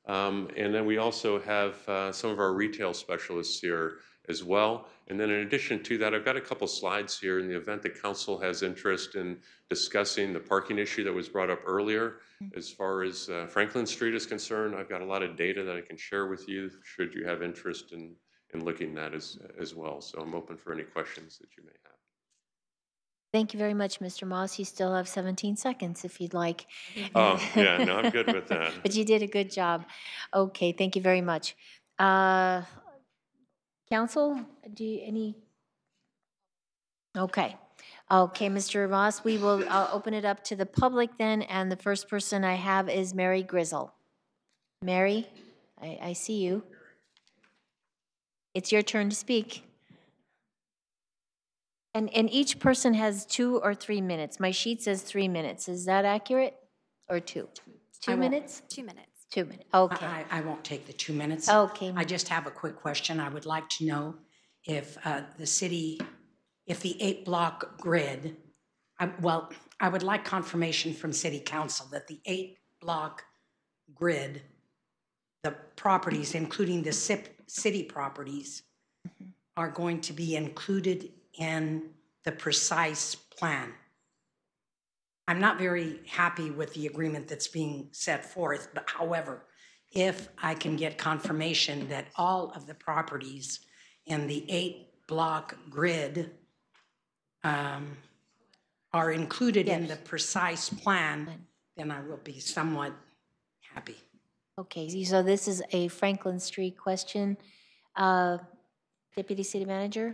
[SPEAKER 9] And then we also have some of our retail specialists here as well. And then in addition to that, I've got a couple slides here in the event the council has interest in discussing the parking issue that was brought up earlier. As far as Franklin Street is concerned, I've got a lot of data that I can share with you should you have interest in looking at that as well. So I'm open for any questions that you may have.
[SPEAKER 2] Thank you very much, Mr. Moss. You still have 17 seconds if you'd like.
[SPEAKER 9] Oh, yeah, no, I'm good with that.
[SPEAKER 2] But you did a good job. Okay, thank you very much. Council, any? Okay. Okay, Mr. Moss, we will open it up to the public then, and the first person I have is Mary Grizzle. Mary, I see you. It's your turn to speak. And each person has 2 or 3 minutes. My sheet says 3 minutes. Is that accurate? Or 2? 2 minutes?
[SPEAKER 10] 2 minutes.
[SPEAKER 2] 2 minutes, okay.
[SPEAKER 10] I won't take the 2 minutes.
[SPEAKER 2] Okay.
[SPEAKER 10] I just have a quick question. I would like to know if the city, if the 8-block grid, I would like confirmation from City Council that the 8-block grid, the properties, including the city properties, are going to be included in the precise plan. I'm not very happy with the agreement that's being set forth, but however, if I can get confirmation that all of the properties in the 8-block grid are included in the precise plan, then I will be somewhat happy.
[SPEAKER 2] Okay, so this is a Franklin Street question. Deputy City Manager?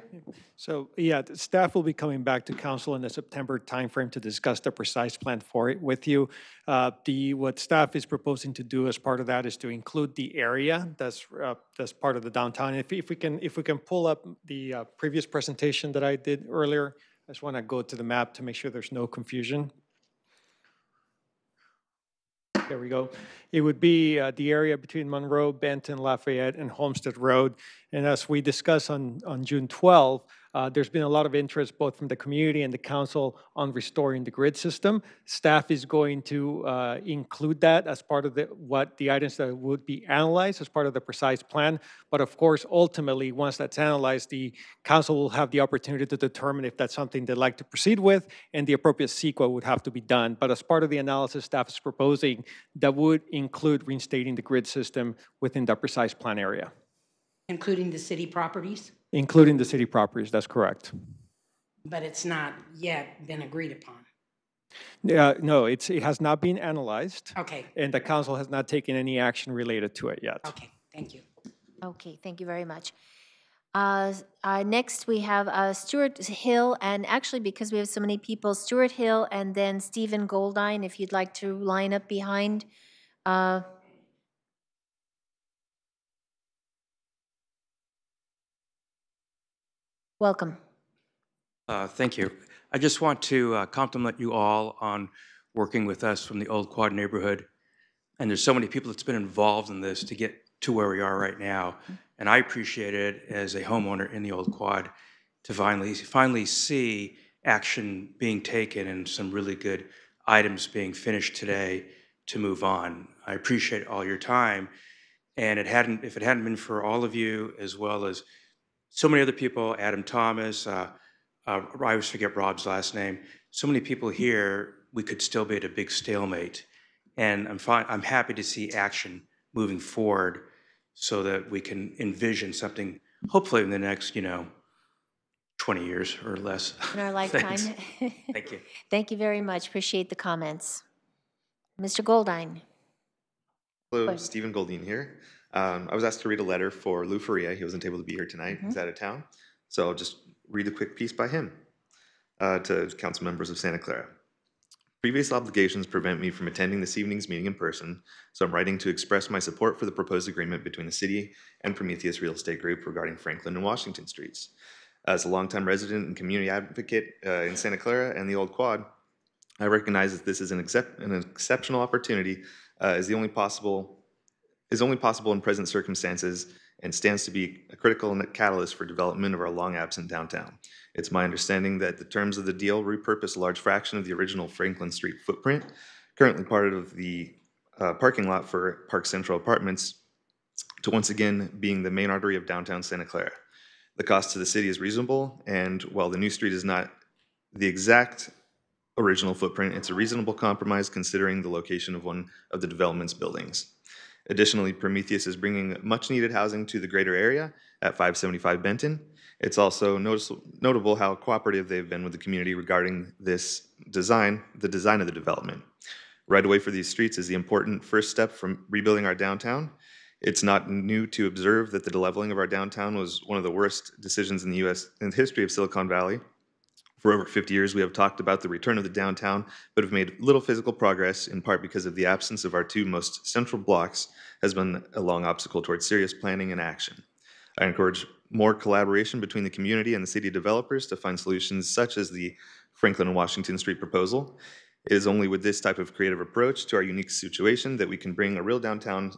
[SPEAKER 3] So, yeah, the staff will be coming back to council in the September timeframe to discuss the precise plan for it with you. What staff is proposing to do as part of that is to include the area that's part of the downtown. If we can pull up the previous presentation that I did earlier, I just want to go to the map to make sure there's no confusion. There we go. It would be the area between Monroe, Benton, Lafayette, and Homestead Road. And as we discussed on June 12, there's been a lot of interest both from the community and the council on restoring the grid system. Staff is going to include that as part of the items that would be analyzed as part of the precise plan. But of course, ultimately, once that's analyzed, the council will have the opportunity to determine if that's something they'd like to proceed with, and the appropriate CEQA would have to be done. But as part of the analysis, staff is proposing that would include reinstating the grid system within the precise plan area.
[SPEAKER 10] Including the city properties?
[SPEAKER 3] Including the city properties, that's correct.
[SPEAKER 10] But it's not yet been agreed upon.
[SPEAKER 3] No, it has not been analyzed.
[SPEAKER 10] Okay.
[SPEAKER 3] And the council has not taken any action related to it yet.
[SPEAKER 10] Okay, thank you.
[SPEAKER 2] Okay, thank you very much. Next, we have Stuart Hill, and actually, because we have so many people, Stuart Hill and then Stephen Goldine, if you'd like to line up behind. Welcome.
[SPEAKER 11] Thank you. I just want to compliment you all on working with us from the Old Quad neighborhood. And there's so many people that's been involved in this to get to where we are right now. And I appreciate it as a homeowner in the Old Quad to finally see action being taken and some really good items being finished today to move on. I appreciate all your time. And if it hadn't been for all of you, as well as so many other people, Adam Thomas, I always forget Rob's last name, so many people here, we could still be at a big stalemate. And I'm happy to see action moving forward so that we can envision something, hopefully in the next, 20 years or less.
[SPEAKER 2] In our lifetime.
[SPEAKER 11] Thank you.
[SPEAKER 2] Thank you very much. Appreciate the comments. Mr. Goldine.
[SPEAKER 12] Hello, Stephen Goldine here. I was asked to read a letter for Lou Faria. He wasn't able to be here tonight. He's out of town. So I'll just read a quick piece by him to council members of Santa Clara. Previous obligations prevent me from attending this evening's meeting in person, so I'm writing to express my support for the proposed agreement between the city and Prometheus Real Estate Group regarding Franklin and Washington Streets. As a longtime resident and community advocate in Santa Clara and the Old Quad, I recognize that this is an exceptional opportunity is only possible in present circumstances and stands to be a critical catalyst for development of our long-absent downtown. It's my understanding that the terms of the deal repurpose a large fraction of the original Franklin Street footprint, currently part of the parking lot for Park Central Apartments, to once again being the main artery of downtown Santa Clara. The cost to the city is reasonable, and while the new street is not the exact original footprint, it's a reasonable compromise considering the location of one of the development's buildings. Additionally, Prometheus is bringing much-needed housing to the greater area at 575 Benton. It's also notable how cooperative they've been with the community regarding this design, the design of the development. Right-of-way for these streets is the important first step from rebuilding our downtown. It's not new to observe that the deleveling of our downtown was one of the worst decisions in the history of Silicon Valley. For over 50 years, we have talked about the return of the downtown, but have made little physical progress, in part because of the absence of our two most central blocks has been a long obstacle towards serious planning and action. I encourage more collaboration between the community and the city developers to find solutions such as the Franklin and Washington Street proposal. It is only with this type of creative approach to our unique situation that we can bring a real downtown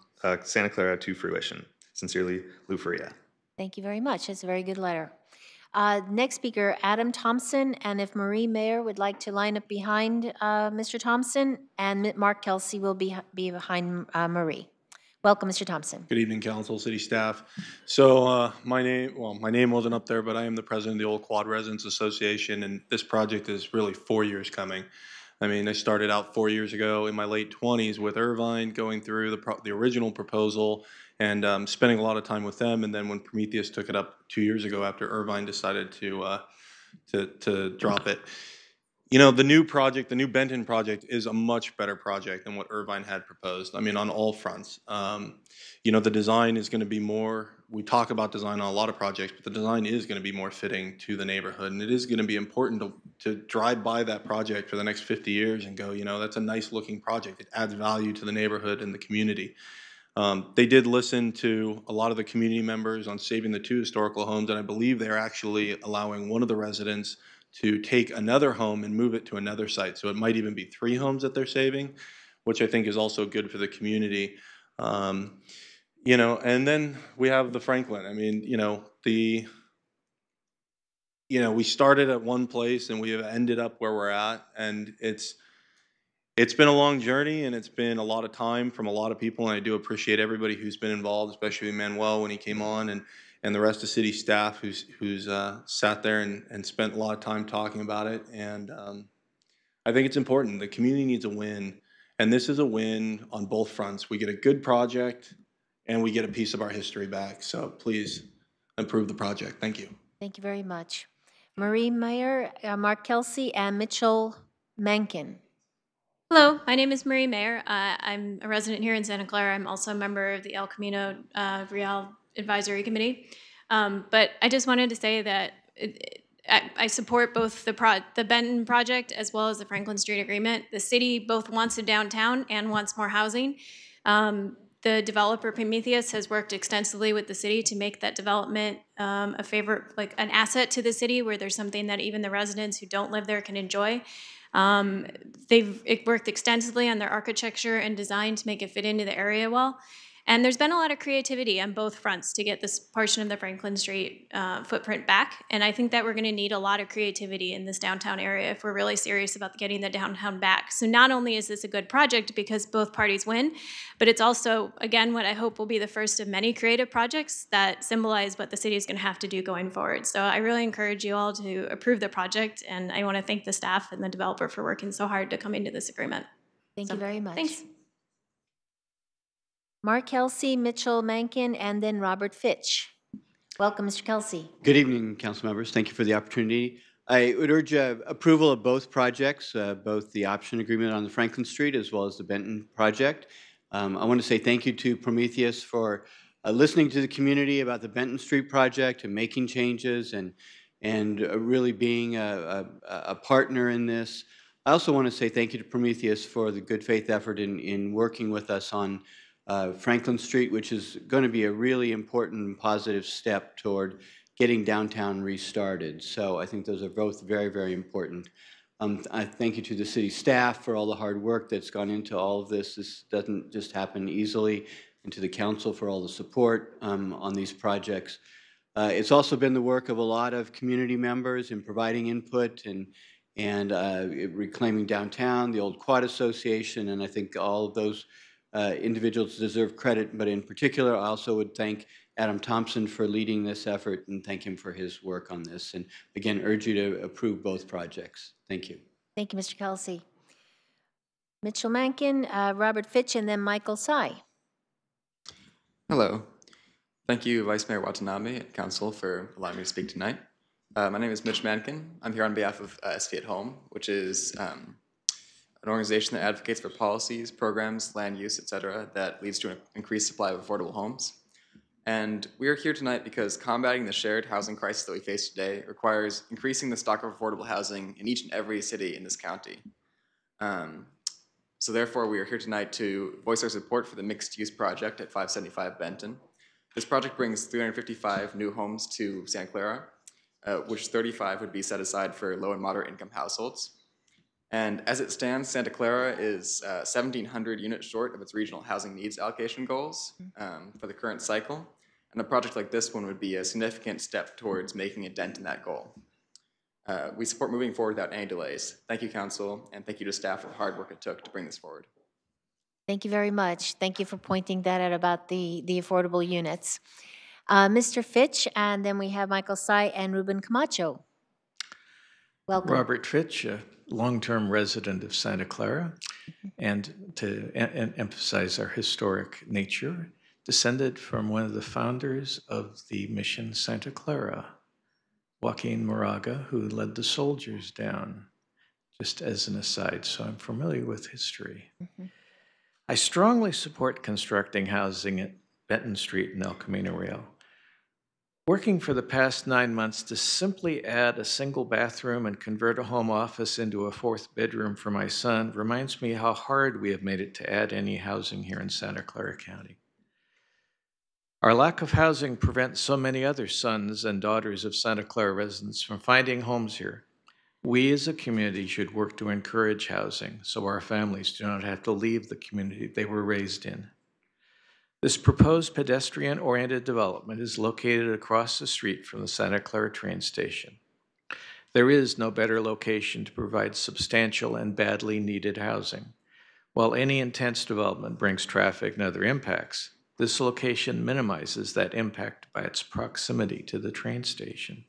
[SPEAKER 12] Santa Clara to fruition. Sincerely, Lou Faria.
[SPEAKER 2] Thank you very much. That's a very good letter. Next speaker, Adam Thompson, and if Marie Mayer would like to line up behind Mr. Thompson, and Mark Kelsey will be behind Marie. Welcome, Mr. Thompson.
[SPEAKER 13] Good evening, council, city staff. So my name wasn't up there, but I am the president of the Old Quad Residents Association, and this project is really 4 years coming. I mean, I started out 4 years ago in my late 20s with Irvine, going through the original proposal and spending a lot of time with them. And then when Prometheus took it up 2 years ago after Irvine decided to drop it, You know, the new project, the new Benton project is a much better project than what Irvine had proposed. I mean, on all fronts. You know, the design is going to be more, we talk about design on a lot of projects, but the design is going to be more fitting to the neighborhood. And it is going to be important to drive by that project for the next 50 years and go, you know, that's a nice looking project. It adds value to the neighborhood and the community. They did listen to a lot of the community members on saving the 2 historical homes, and I believe they're actually allowing one of the residents to take another home and move it to another site. So it might even be 3 homes that they're saving, which I think is also good for the community. You know, and then we have the Franklin. I mean, you know, we started at one place and we have ended up where we're at, and it's been a long journey, and it's been a lot of time from a lot of people, and I do appreciate everybody who's been involved, especially Manuel when he came on, and the rest of city staff who's sat there and spent a lot of time talking about it. And I think it's important. The community needs a win, and this is a win on both fronts. We get a good project, and we get a piece of our history back. So please approve the project. Thank you.
[SPEAKER 2] Thank you very much. Marie Meyer, Mark Kelsey, and Mitchell Mencken.
[SPEAKER 14] Hello, my name is Marie Mayer. I'm a resident here in Santa Clara. I'm also a member of the El Camino Real Advisory Committee. But I just wanted to say that I support both the Benton project as well as the Franklin Street Agreement. The city both wants a downtown and wants more housing. The developer Prometheus has worked extensively with the city to make that development an asset to the city, where there's something that even the residents who don't live there can enjoy. They've worked extensively on their architecture and design to make it fit into the area well. And there's been a lot of creativity on both fronts to get this portion of the Franklin Street footprint back. And I think that we're going to need a lot of creativity in this downtown area if we're really serious about getting the downtown back. So not only is this a good project because both parties win, but it's also, again, what I hope will be the first of many creative projects that symbolize what the city is going to have to do going forward. So I really encourage you all to approve the project. And I want to thank the staff and the developer for working so hard to come into this agreement.
[SPEAKER 2] Thank you very much.
[SPEAKER 14] Thanks.
[SPEAKER 2] Mark Kelsey, Mitchell Mencken, and then Robert Fitch. Welcome, Mr. Kelsey.
[SPEAKER 15] Good evening, council members. Thank you for the opportunity. I would urge approval of both projects, both the option agreement on the Franklin Street as well as the Benton project. I want to say thank you to Prometheus for listening to the community about the Benton Street project and making changes and really being a partner in this. I also want to say thank you to Prometheus for the good faith effort in working with us on Franklin Street, which is going to be a really important and positive step toward getting downtown restarted. So I think those are both very, very important. I thank you to the city staff for all the hard work that's gone into all of this. This doesn't just happen easily, and to the council for all the support on these projects. It's also been the work of a lot of community members in providing input and reclaiming downtown, the Old Quad Association, and I think all of those individuals deserve credit, but in particular, I also would thank Adam Thompson for leading this effort and thank him for his work on this. And again, urge you to approve both projects. Thank you.
[SPEAKER 2] Thank you, Mr. Kelsey. Mitchell Mencken, Robert Fitch, and then Michael Tsai.
[SPEAKER 16] Hello. Thank you, Vice Mayor Watanabe and Council for allowing me to speak tonight. My name is Mitch Mencken. I'm here on behalf of SV at Home, which is an organization that advocates for policies, programs, land use, etc., that leads to an increased supply of affordable homes. And we are here tonight because combating the shared housing crisis that we face today requires increasing the stock of affordable housing in each and every city in this county. So therefore, we are here tonight to voice our support for the mixed-use project at 575 Benton. This project brings 355 new homes to Santa Clara, which 35 would be set aside for low and moderate income households. And as it stands, Santa Clara is 1,700 units short of its regional housing needs allocation goals for the current cycle. And a project like this one would be a significant step towards making a dent in that goal. We support moving forward without any delays. Thank you, Council, and thank you to staff for the hard work it took to bring this forward.
[SPEAKER 2] Thank you very much. Thank you for pointing that out about the affordable units. Mr. Fitch, and then we have Michael Tsai and Ruben Camacho. Welcome.
[SPEAKER 17] Robert Fitch, a long-term resident of Santa Clara, and to emphasize our historic nature, descended from one of the founders of the Mission Santa Clara, Joaquin Moraga, who led the soldiers down. just as an aside, so I'm familiar with history. I strongly support constructing housing at Benton Street and El Camino Real. Working for the past 9 months to simply add a single bathroom and convert a home office into a 4th bedroom for my son reminds me how hard we have made it to add any housing here in Santa Clara County. Our lack of housing prevents so many other sons and daughters of Santa Clara residents from finding homes here. We as a community should work to encourage housing so our families do not have to leave the community they were raised in. This proposed pedestrian-oriented development is located across the street from the Santa Clara train station. There is no better location to provide substantial and badly needed housing. While any intense development brings traffic and other impacts, this location minimizes that impact by its proximity to the train station.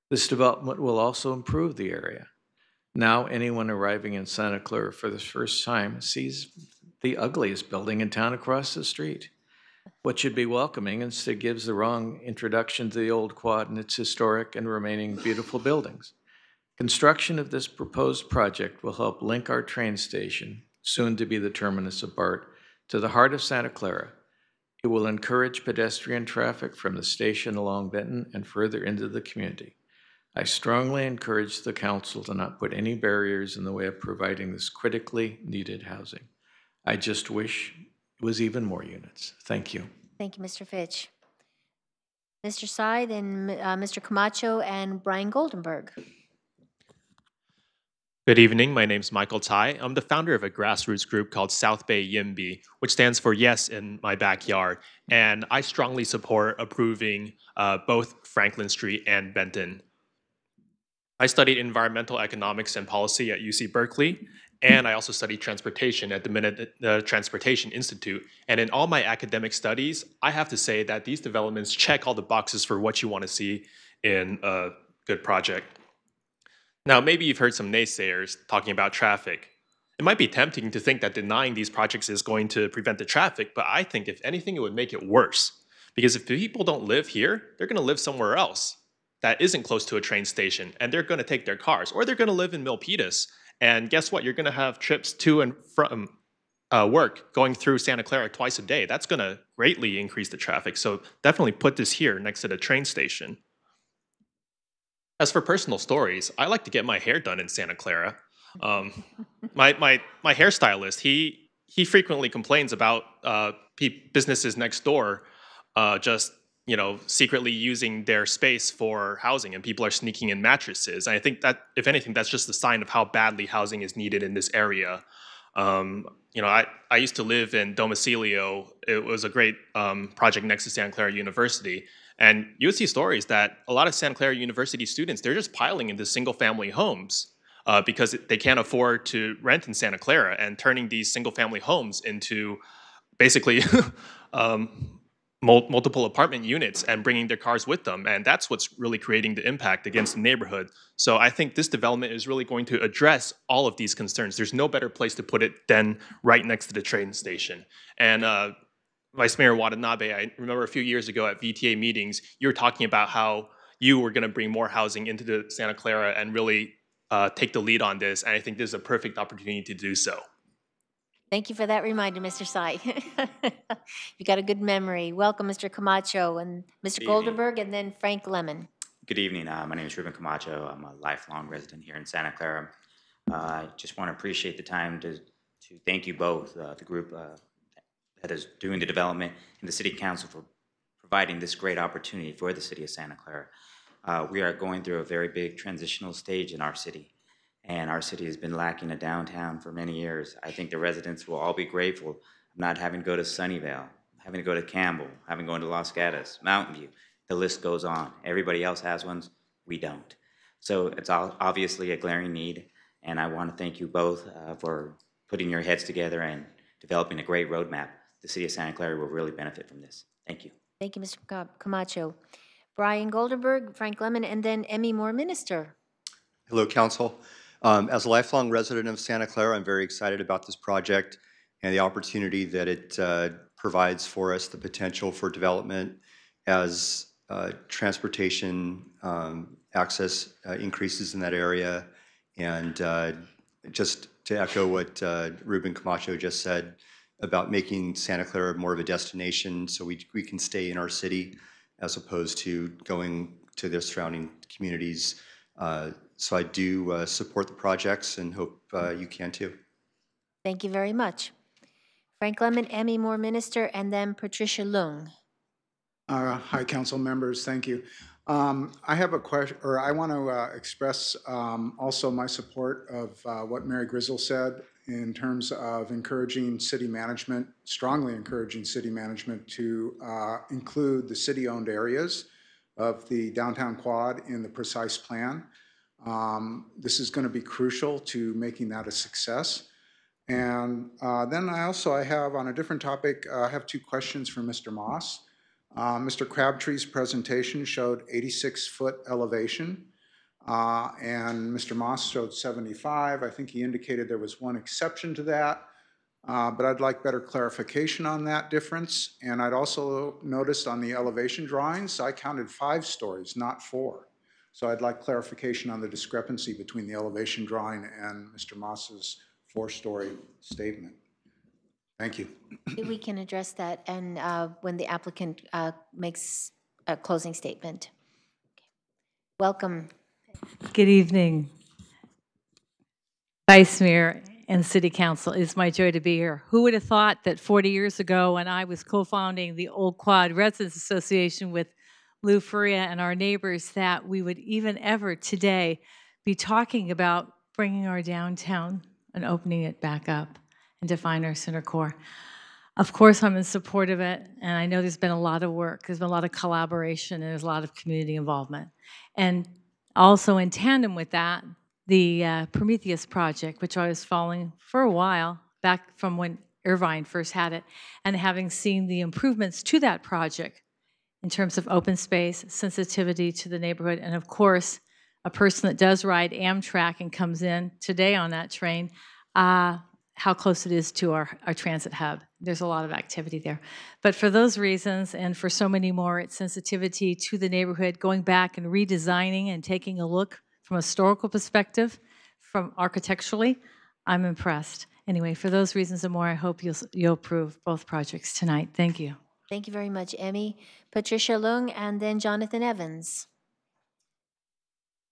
[SPEAKER 17] This development will also improve the area. Now anyone arriving in Santa Clara for the first time sees the ugliest building in town across the street. What should be welcoming instead gives the wrong introduction to the old quad and its historic and remaining beautiful buildings. Construction of this proposed project will help link our train station, soon to be the terminus of BART, to the heart of Santa Clara. It will encourage pedestrian traffic from the station along Benton and further into the community. I strongly encourage the council to not put any barriers in the way of providing this critically needed housing. I just wish it was even more units. Thank you.
[SPEAKER 2] Thank you, Mr. Fitch. Mr. Sy, then Mr. Camacho, and Brian Goldenberg.
[SPEAKER 18] Good evening. My name is Michael Tai. I'm the founder of a grassroots group called South Bay YIMBY, which stands for Yes in My Backyard. And I strongly support approving both Franklin Street and Benton. I studied environmental economics and policy at UC Berkeley, and I also studied transportation at the Transportation Institute. And in all my academic studies, I have to say that these developments check all the boxes for what you want to see in a good project. Now, maybe you've heard some naysayers talking about traffic. It might be tempting to think that denying these projects is going to prevent the traffic, but I think if anything, it would make it worse. Because if people don't live here, they're going to live somewhere else that isn't close to a train station, and they're going to take their cars, or they're going to live in Milpitas. And guess what? You're going to have trips to and from work going through Santa Clara twice a day. That's going to greatly increase the traffic. So definitely put this here next to the train station. As for personal stories, I like to get my hair done in Santa Clara. My hairstylist, he frequently complains about businesses next door just secretly using their space for housing, and people are sneaking in mattresses. And I think that, if anything, that's just a sign of how badly housing is needed in this area. I used to live in Domicilio. It was a great project next to Santa Clara University. And you would see stories that a lot of Santa Clara University students, they're just piling into single-family homes because they can't afford to rent in Santa Clara, and turning these single-family homes into basically multiple apartment units and bringing their cars with them. And that's what's really creating the impact against the neighborhood. So I think this development is really going to address all of these concerns. There's no better place to put it than right next to the train station. And Vice Mayor Watanabe, I remember a few years ago at VTA meetings, you were talking about how you were going to bring more housing into the Santa Clara and really take the lead on this. And I think this is a perfect opportunity to do so.
[SPEAKER 2] Thank you for that reminder, Mr. Sy. You got a good memory. Welcome, Mr. Camacho, and Mr. Goldenberg, and then Frank Lemon.
[SPEAKER 19] Good evening. My name is Ruben Camacho. I'm a lifelong resident here in Santa Clara. I just want to appreciate the time to thank you both, the group that is doing the development, and the City Council for providing this great opportunity for the City of Santa Clara. We are going through a very big transitional stage in our city, and our city has been lacking a downtown for many years. I think the residents will all be grateful of not having to go to Sunnyvale, having to go to Campbell, having to go to Los Gatos, Mountain View. The list goes on. Everybody else has ones, we don't. So it's obviously a glaring need, and I want to thank you both for putting your heads together and developing a great roadmap. The City of Santa Clara will really benefit from this. Thank you.
[SPEAKER 2] Thank you, Mr. Camacho. Brian Goldenberg, Frank Lemon, and then Emmy Moore, Minister.
[SPEAKER 20] Hello, Council. As a lifelong resident of Santa Clara, I'm very excited about this project and the opportunity that it provides for us, the potential for development as transportation access increases in that area, And just to echo what Ruben Camacho just said about making Santa Clara more of a destination so we can stay in our city as opposed to going to the surrounding communities. So I do support the projects and hope you can too.
[SPEAKER 2] Thank you very much. Frank Lemon, Emmy Moore Minister, and then Patricia Lung.
[SPEAKER 21] Hi, council members. Thank you. I have a question, or I want to express also my support of what Mary Grizzle said in terms of encouraging city management, strongly encouraging city management to include the city-owned areas of the downtown quad in the precise plan. This is going to be crucial to making that a success. And then I have on a different topic, I have two questions for Mr. Moss. Mr. Crabtree's presentation showed 86-foot elevation, and Mr. Moss showed 75. I think he indicated there was one exception to that, but I'd like better clarification on that difference. And I'd also noticed on the elevation drawings, I counted 5 stories, not 4. So I'd like clarification on the discrepancy between the elevation drawing and Mr. Moss's 4-story statement. Thank you.
[SPEAKER 2] We can address that and when the applicant makes a closing statement. Okay. Welcome.
[SPEAKER 22] Good evening, Vice Mayor and City Council. It's my joy to be here. Who would have thought that 40 years ago when I was co-founding the Old Quad Residents Association with Lou Faria and our neighbors that we would even ever today be talking about bringing our downtown and opening it back up and define our center core. Of course, I'm in support of it, and I know there's been a lot of work. There's been a lot of collaboration, and there's a lot of community involvement. And also in tandem with that, the Prometheus project, which I was following for a while, back from when Irvine first had it, and having seen the improvements to that project in terms of open space, sensitivity to the neighborhood, and of course, a person that does ride Amtrak and comes in today on that train, how close it is to our transit hub. There's a lot of activity there. But for those reasons, and for so many more, it's sensitivity to the neighborhood, going back and redesigning and taking a look from a historical perspective, from architecturally, I'm impressed. Anyway, for those reasons and more, I hope you'll approve both projects tonight. Thank you.
[SPEAKER 2] Thank you very much, Emmy. Patricia Lung, and then Jonathan Evans.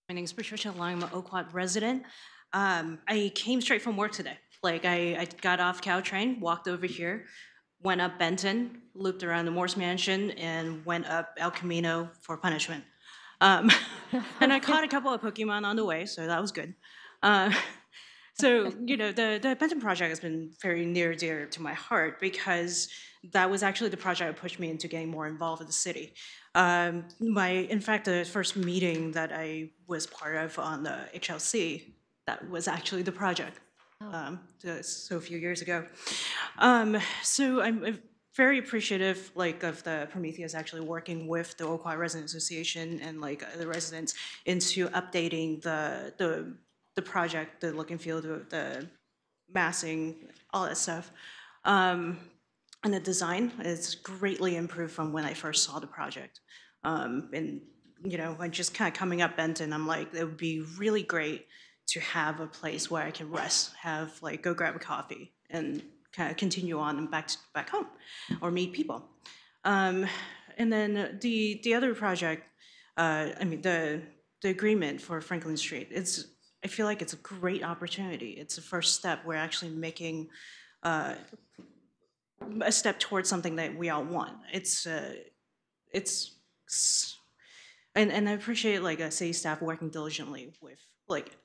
[SPEAKER 23] My name is Patricia Lung. I'm an Oak Quad resident. I came straight from work today. Like, I got off Caltrain, walked over here, went up Benton, looped around the Morse Mansion, and went up El Camino for punishment. And I caught a couple of Pokemon on the way, so that was good. So, you know, the Benton project has been very near and dear to my heart because that was actually the project that pushed me into getting more involved with the city. In fact, the first meeting that I was part of on the HLC, that was actually the project. So a few years ago. So I'm very appreciative, like, of the Prometheus actually working with the Oak Quad Residents Association and like the residents into updating the project, the look and feel, the massing, all that stuff. And the design is greatly improved from when I first saw the project. And you know, I'm just kind of coming up Benton, I'm like, it would be really great to have a place where I can rest, go grab a coffee, and kind of continue on and back home, or meet people. And then the other project, the agreement for Franklin Street. I feel like it's a great opportunity. It's the first step. We're actually making a step towards something that we all want. And I appreciate city staff working diligently with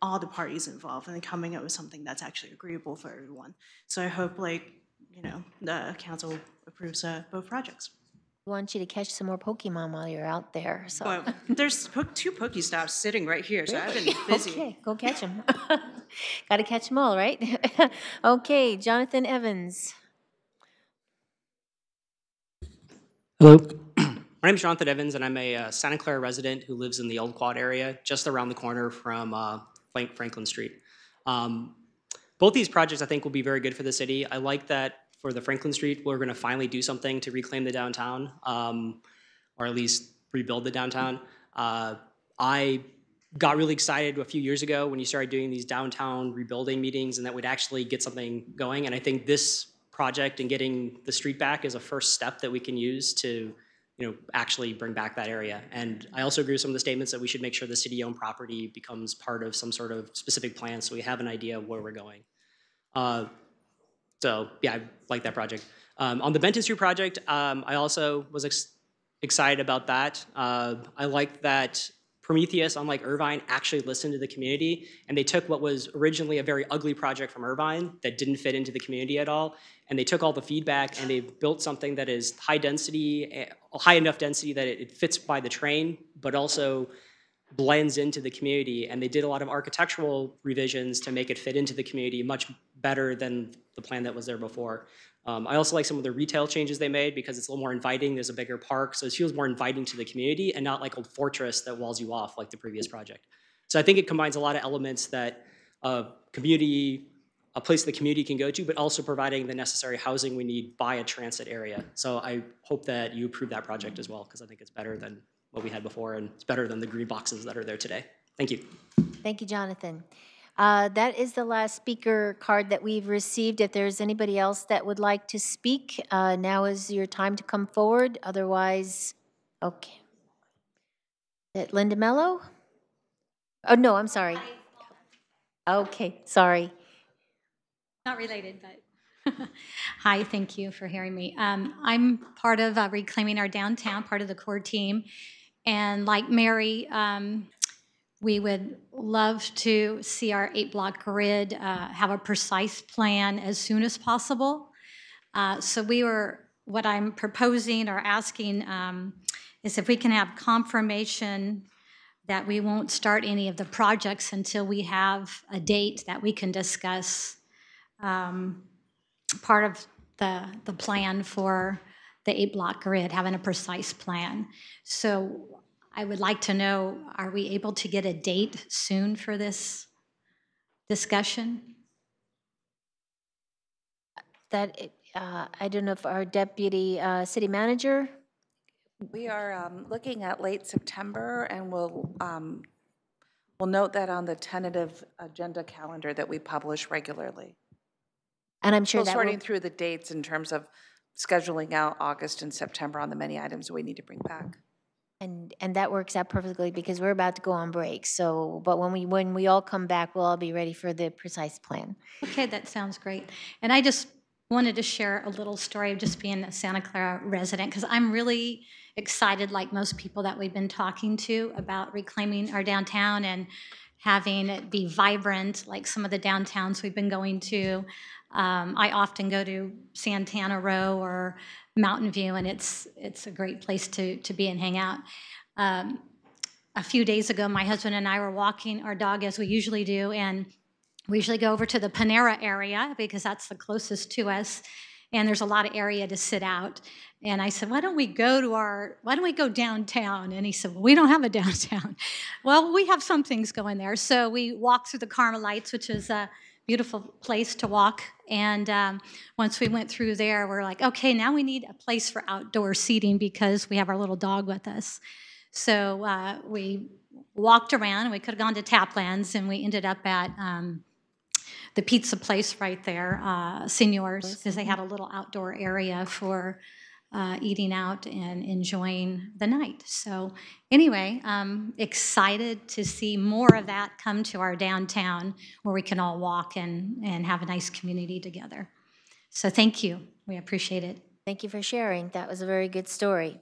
[SPEAKER 23] all the parties involved and coming up with something that's actually agreeable for everyone. So I hope the council approves both projects.
[SPEAKER 2] We want you to catch some more Pokemon while you're out there. So.
[SPEAKER 23] Well, there's 2 Pokestops sitting right here, so I've been busy.
[SPEAKER 2] Okay, go catch them. Got to catch them all, right? Okay, Jonathan Evans.
[SPEAKER 24] Hello. My name is Jonathan Evans, and I'm a Santa Clara resident who lives in the Old Quad area, just around the corner from Franklin Street. Both these projects, I think, will be very good for the city. I like that for the Franklin Street, we're going to finally do something to reclaim the downtown, or at least rebuild the downtown. I got really excited a few years ago when you started doing these downtown rebuilding meetings and that would actually get something going. And I think this project and getting the street back is a first step that we can use to actually bring back that area. And I also agree with some of the statements that we should make sure the city-owned property becomes part of some sort of specific plan so we have an idea of where we're going. So yeah, I like that project. On the Benton Street project, I also was excited about that. I like that Prometheus, unlike Irvine, actually listened to the community, and they took what was originally a very ugly project from Irvine that didn't fit into the community at all, and they took all the feedback and they built something that is high density, high enough density that it fits by the train, but also blends into the community. And they did a lot of architectural revisions to make it fit into the community much better than the plan that was there before. I also like some of the retail changes they made because it's a little more inviting. There's a bigger park, so it feels more inviting to the community and not like a fortress that walls you off like the previous project. So I think it combines a lot of elements that a place the community can go to, but also providing the necessary housing we need by a transit area. So I hope that you approve that project as well, because I think it's better than what we had before, and it's better than the green boxes that are there today. Thank you.
[SPEAKER 2] Thank you, Jonathan. That is the last speaker card that we've received. If there's anybody else that would like to speak, now is your time to come forward. Otherwise, okay. Linda Mello? Oh, no, I'm sorry. Okay, sorry.
[SPEAKER 1] Not related, but hi, thank you for hearing me. I'm part of Reclaiming Our Downtown, part of the core team. And like Mary, we would love to see our 8-block grid have a precise plan as soon as possible. What I'm proposing or asking is if we can have confirmation that we won't start any of the projects until we have a date that we can discuss part of the plan for the 8-block grid, having a precise plan. So I would like to know, are we able to get a date soon for this discussion?
[SPEAKER 2] I don't know if our deputy city manager.
[SPEAKER 4] We are looking at late September, and we'll note that on the tentative agenda calendar that we publish regularly.
[SPEAKER 2] And I'm sure
[SPEAKER 4] Still
[SPEAKER 2] that
[SPEAKER 4] sorting through the dates in terms of scheduling out August and September on the many items we need to bring back.
[SPEAKER 2] And that works out perfectly because we're about to go on break. So, but when we all come back, we'll all be ready for the precise plan.
[SPEAKER 1] Okay, that sounds great. And I just wanted to share a little story of just being a Santa Clara resident, because I'm really excited, like most people that we've been talking to, about reclaiming our downtown and having it be vibrant, like some of the downtowns we've been going to. I often go to Santana Row or Mountain View, and it's a great place to be and hang out. A few days ago, my husband and I were walking our dog as we usually do, and we usually go over to the Panera area because that's the closest to us, and there's a lot of area to sit out. And I said, why don't we go downtown? And he said, well, we don't have a downtown. Well, we have some things going there. So we walked through the Carmelites, which is a beautiful place to walk. And once we went through there, we're like, okay, now we need a place for outdoor seating because we have our little dog with us. So we walked around, and we could have gone to Taplands, and we ended up at the pizza place right there, Seniors, because they had a little outdoor area for eating out and enjoying the night. So anyway, I'm excited to see more of that come to our downtown where we can all walk and have a nice community together. So thank you. We appreciate it.
[SPEAKER 2] Thank you for sharing. That was a very good story.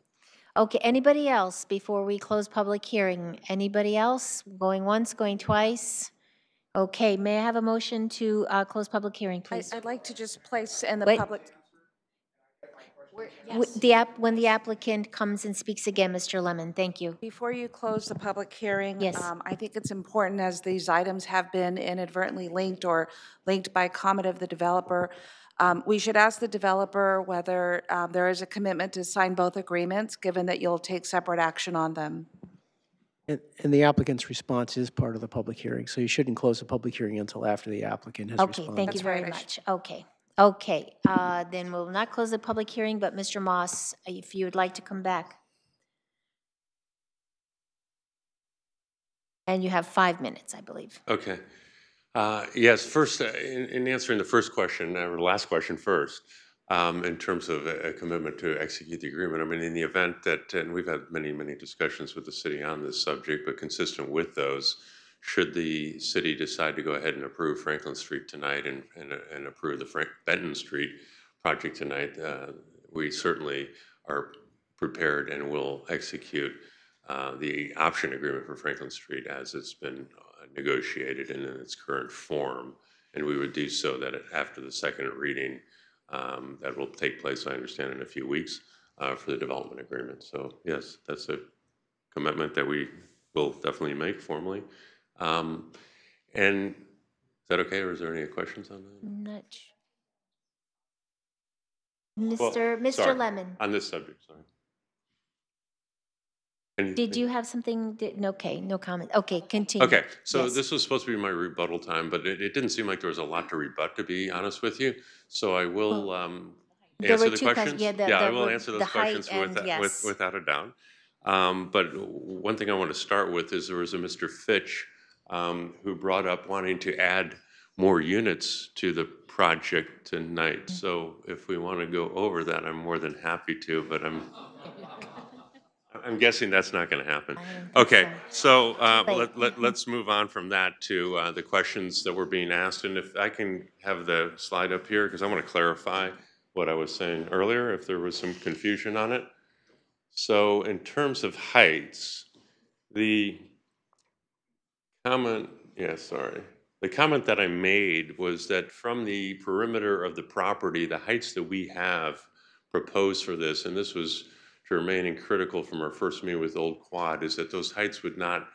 [SPEAKER 2] Okay, anybody else before we close public hearing? Anybody else? Going once, going twice? Okay, may I have a motion to close public hearing, please?
[SPEAKER 4] I'd like to just place in the
[SPEAKER 2] Wait.
[SPEAKER 4] public.
[SPEAKER 2] When the applicant comes and speaks again, Mr. Lemon, thank you.
[SPEAKER 4] Before you close the public hearing,
[SPEAKER 2] Yes.
[SPEAKER 4] I think it's important, as these items have been inadvertently linked or linked by comment of the developer, we should ask the developer whether there is a commitment to sign both agreements, given that you'll take separate action on them.
[SPEAKER 5] And the applicant's response is part of the public hearing, so you shouldn't close the public hearing until after the applicant has responded.
[SPEAKER 2] Okay, thank you very much. Okay, then we'll not close the public hearing, but Mr. Moss, if you would like to come back. And you have 5 minutes, I believe.
[SPEAKER 6] Okay. Yes, first, in answering the first question, or the last question first, in terms of a commitment to execute the agreement, I mean, in the event that, and we've had many, many discussions with the city on this subject, but consistent with those, should the city decide to go ahead and approve Franklin Street tonight and approve the Benton Street project tonight, we certainly are prepared and will execute the option agreement for Franklin Street as it's been negotiated and in its current form. And we would do so that after the second reading, that will take place, I understand, in a few weeks for the development agreement. So yes, that's a commitment that we will definitely make formally. And is that okay, or is there any questions on that?
[SPEAKER 2] Mr.
[SPEAKER 6] Sorry,
[SPEAKER 2] Lemon.
[SPEAKER 6] on this subject, sorry.
[SPEAKER 2] Did you have something? Okay, no comment. Okay, continue.
[SPEAKER 6] Okay, so
[SPEAKER 2] Yes.
[SPEAKER 6] this was supposed to be my rebuttal time, but it didn't seem like there was a lot to rebut, to be honest with you. So I will
[SPEAKER 2] There
[SPEAKER 6] answer
[SPEAKER 2] were
[SPEAKER 6] the
[SPEAKER 2] two questions.
[SPEAKER 6] questions.
[SPEAKER 2] Yeah,
[SPEAKER 6] I will answer
[SPEAKER 2] the
[SPEAKER 6] those
[SPEAKER 2] height
[SPEAKER 6] questions
[SPEAKER 2] and yes.
[SPEAKER 6] without a doubt. But one thing I want to start with is there was a Mr. Fitch who brought up wanting to add more units to the project tonight. So if we want to go over that, I'm more than happy to, but I'm guessing that's not going to happen. Okay, so let's move on from that to the questions that were being asked. And if I can have the slide up here, because I want to clarify what I was saying earlier, if there was some confusion on it. So in terms of heights, the comment, the comment that I made was that from the perimeter of the property, the heights that we have proposed for this, and this was germane and critical from our first meeting with Old Quad, is that those heights would not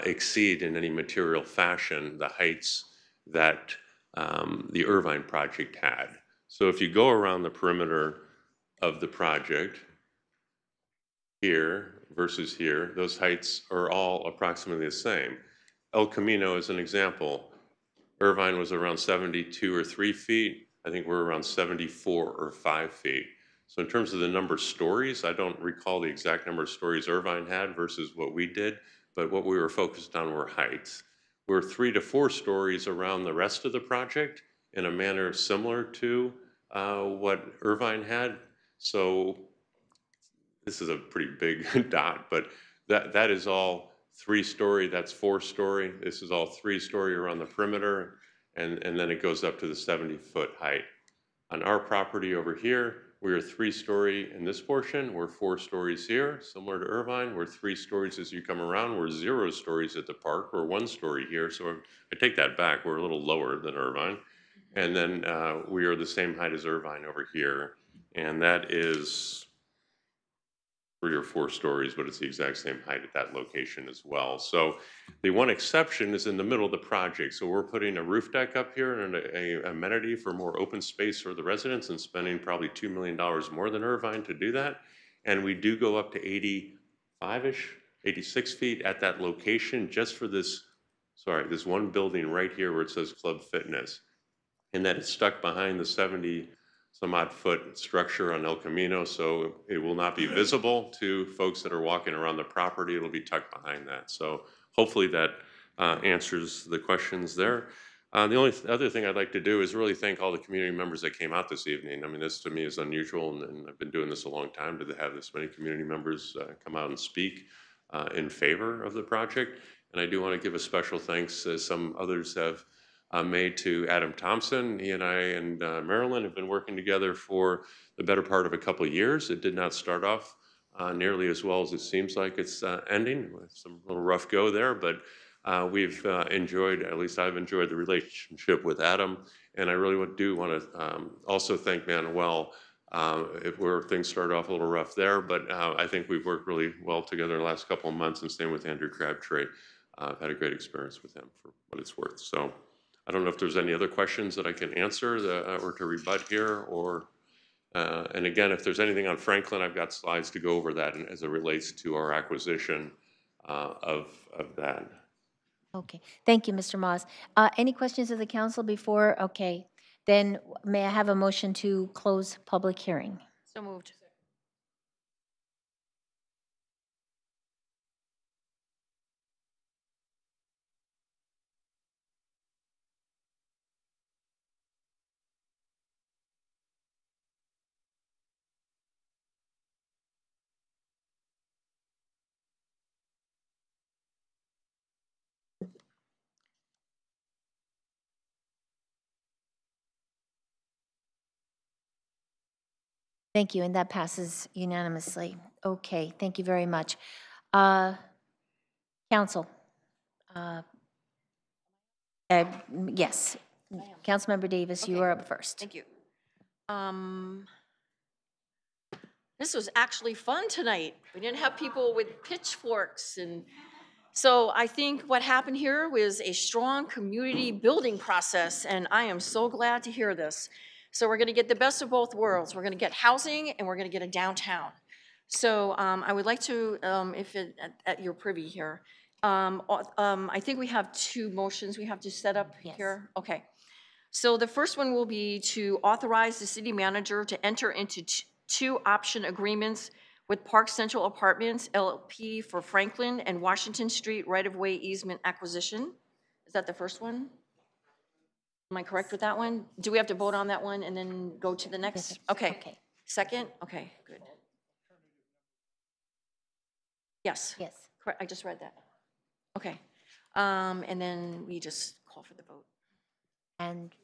[SPEAKER 6] exceed in any material fashion the heights that the Irvine project had. So if you go around the perimeter of the project, here versus here, those heights are all approximately the same. El Camino is an example. Irvine was around 72 or 3 feet. I think we're around 74 or 5 feet. So in terms of the number of stories, I don't recall the exact number of stories Irvine had versus what we did, but what we were focused on were heights. We're 3 to 4 stories around the rest of the project in a manner similar to what Irvine had. So this is a pretty big dot, but that is all 3-story, that's 4-story. This is all 3-story around the perimeter, and then it goes up to the 70-foot height. On our property over here, we are 3-story in this portion. We're 4 stories here, similar to Irvine. We're 3 stories as you come around. We're 0 stories at the park. We're 1 story here. So I take that back. We're a little lower than Irvine. And then we are the same height as Irvine over here. And that is 3 or 4 stories, but it's the exact same height at that location as well. So the one exception is in the middle of the project. So we're putting a roof deck up here and a amenity for more open space for the residents and spending probably $2 million more than Irvine to do that. And we do go up to 85-ish, 86 feet at that location just for this one building right here where it says Club Fitness. And that is stuck behind the 70 some odd foot structure on El Camino, so it will not be visible to folks that are walking around the property. It'll be tucked behind that. So hopefully that answers the questions there. The only other thing I'd like to do is really thank all the community members that came out this evening. I mean, this to me is unusual, and I've been doing this a long time to have this many community members come out and speak in favor of the project. And I do want to give a special thanks, as some others have made, to Adam Thompson. He and I and Marilyn have been working together for the better part of a couple of years. It did not start off nearly as well as it seems like it's ending. Some little rough go there, but we've enjoyed, at least I've enjoyed the relationship with Adam. And I really do want to also thank Manuel where things started off a little rough there, but I think we've worked really well together the last couple of months, and same with Andrew Crabtree. I've had a great experience with him for what it's worth. So I don't know if there's any other questions that I can answer or to rebut here, or, and again, if there's anything on Franklin, I've got slides to go over that as it relates to our acquisition of that.
[SPEAKER 2] Okay, thank you, Mr. Moss. Any questions of the council before? Okay, then may I have a motion to close public hearing?
[SPEAKER 23] So moved.
[SPEAKER 2] Thank you, and that passes unanimously. Okay, thank you very much. Council. Yes. Councilmember Davis, you are up first.
[SPEAKER 3] Thank you. This was actually fun tonight. We didn't have people with pitchforks, and so I think what happened here was a strong community building process, and I am so glad to hear this. So we're going to get the best of both worlds. We're going to get housing, and we're going to get a downtown. So I would like to, if at your privy here, I think we have two motions we have to set up here. Okay. So the first one will be to authorize the city manager to enter into two option agreements with Park Central Apartments LP for Franklin and Washington Street right-of-way easement acquisition. Is that the first one? Am I correct with that one? Do we have to vote on that one and then go to the next? Okay. Second? Okay, good. Yes.
[SPEAKER 2] Yes.
[SPEAKER 3] Correct. I just read that. Okay. And then we just call for the vote.
[SPEAKER 2] And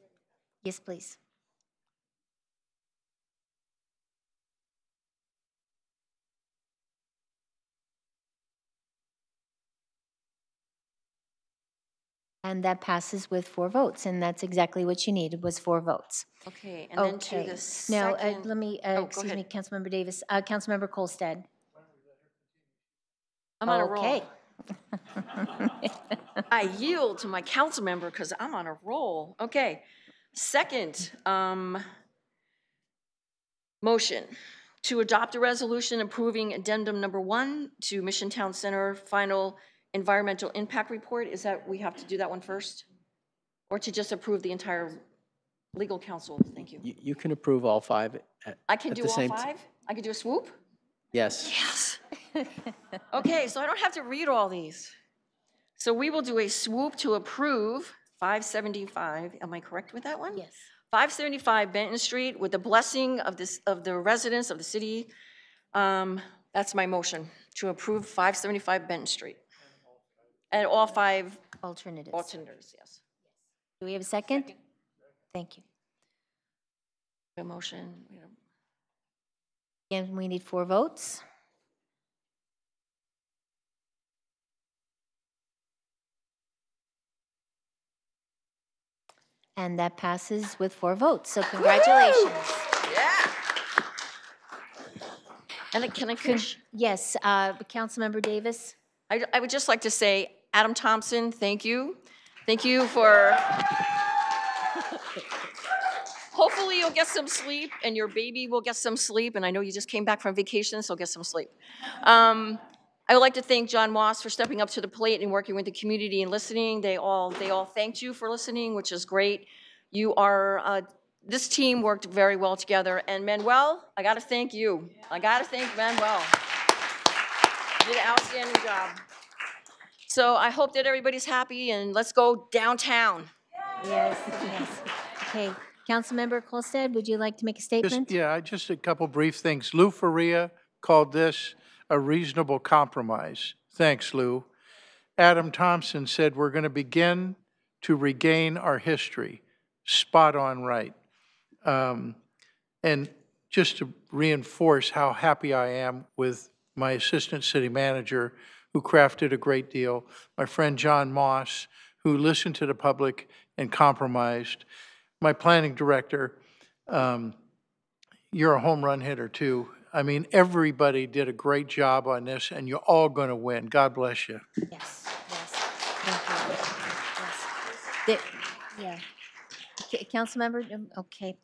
[SPEAKER 2] yes, please. And that passes with 4 votes, and that's exactly what you needed, was 4 votes.
[SPEAKER 3] Okay, and then to the second.
[SPEAKER 2] Now, let me,
[SPEAKER 3] go
[SPEAKER 2] excuse
[SPEAKER 3] ahead.
[SPEAKER 2] me, Councilmember Davis, Councilmember Colstead.
[SPEAKER 3] I'm on a roll.
[SPEAKER 2] Okay.
[SPEAKER 3] I yield to my council member because I'm on a roll. Okay. Second, motion to adopt a resolution approving addendum number 1 to Mission Town Center final environmental impact report. Is that, we have to do that one first? Or to just approve the entire legal counsel? Thank you.
[SPEAKER 5] You can approve all 5
[SPEAKER 3] I can
[SPEAKER 5] at
[SPEAKER 3] do
[SPEAKER 5] the
[SPEAKER 3] all
[SPEAKER 5] same
[SPEAKER 3] 5? I can do a swoop?
[SPEAKER 5] Yes.
[SPEAKER 3] Yes. Okay, so I don't have to read all these. So we will do a swoop to approve 575. Am I correct with that one?
[SPEAKER 2] Yes.
[SPEAKER 3] 575 Benton Street with the blessing of the residents of the city. That's my motion, to approve 575 Benton Street. And all 5 alternatives, yes.
[SPEAKER 2] Do we have a second? Thank you.
[SPEAKER 3] A motion.
[SPEAKER 2] Again, we need 4 votes. And that passes with 4 votes, so congratulations.
[SPEAKER 3] Yeah. And can I finish?
[SPEAKER 2] Yes, Councilmember Davis.
[SPEAKER 3] I would just like to say, Adam Thompson, thank you. Thank you for, hopefully you'll get some sleep and your baby will get some sleep. And I know you just came back from vacation, so get some sleep. I would like to thank John Moss for stepping up to the plate and working with the community and listening. They all thanked you for listening, which is great. You are, this team worked very well together. And Manuel, I gotta thank you. I gotta thank Manuel. You did an outstanding job. So I hope that everybody's happy and let's go downtown.
[SPEAKER 2] Yes, yes. Okay, Councilmember Colstead, would you like to make a statement?
[SPEAKER 7] Just a couple brief things. Lou Faria called this a reasonable compromise. Thanks, Lou. Adam Thompson said we're going to begin to regain our history. Spot on right. And just to reinforce how happy I am with my assistant city manager, who crafted a great deal, my friend John Moss, who listened to the public and compromised, my planning director, you're a home run hitter too. I mean, everybody did a great job on this, and you're all going to win. God bless you.
[SPEAKER 2] Yes, yes. Thank you. Yes. Councilmember, okay.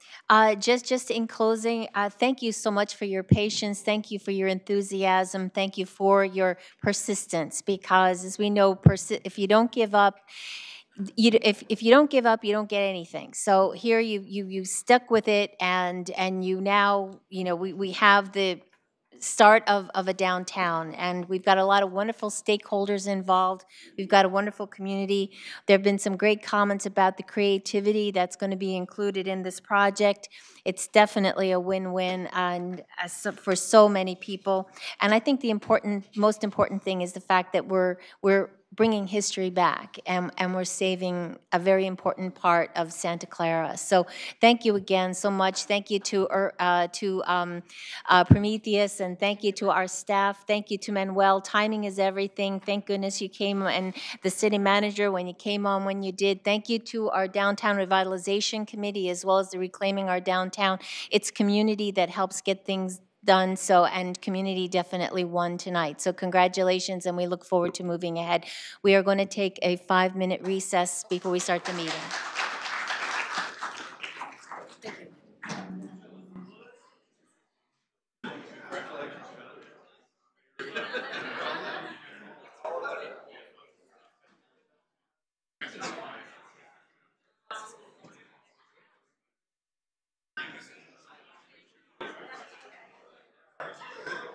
[SPEAKER 2] Just in closing, thank you so much for your patience. Thank you for your enthusiasm. Thank you for your persistence, because as we know, if you don't give up, if you don't give up, you don't get anything. So here you stuck with it, and you now, we have the start of a downtown, and we've got a lot of wonderful stakeholders involved. We've got a wonderful community. There have been some great comments about the creativity that's going to be included in this project. It's definitely a win-win and for so many people. And I think the most important thing is the fact that we're bringing history back, and we're saving a very important part of Santa Clara. So thank you again so much. Thank you to Prometheus, and thank you to our staff. Thank you to Manuel. Timing is everything. Thank goodness you came, and the city manager when you came on when you did. Thank you to our Downtown Revitalization Committee, as well as the Reclaiming Our Downtown. It's community that helps get things done, so, and community definitely won tonight. So congratulations, and we look forward to moving ahead. We are going to take a 5-minute recess before we start the meeting.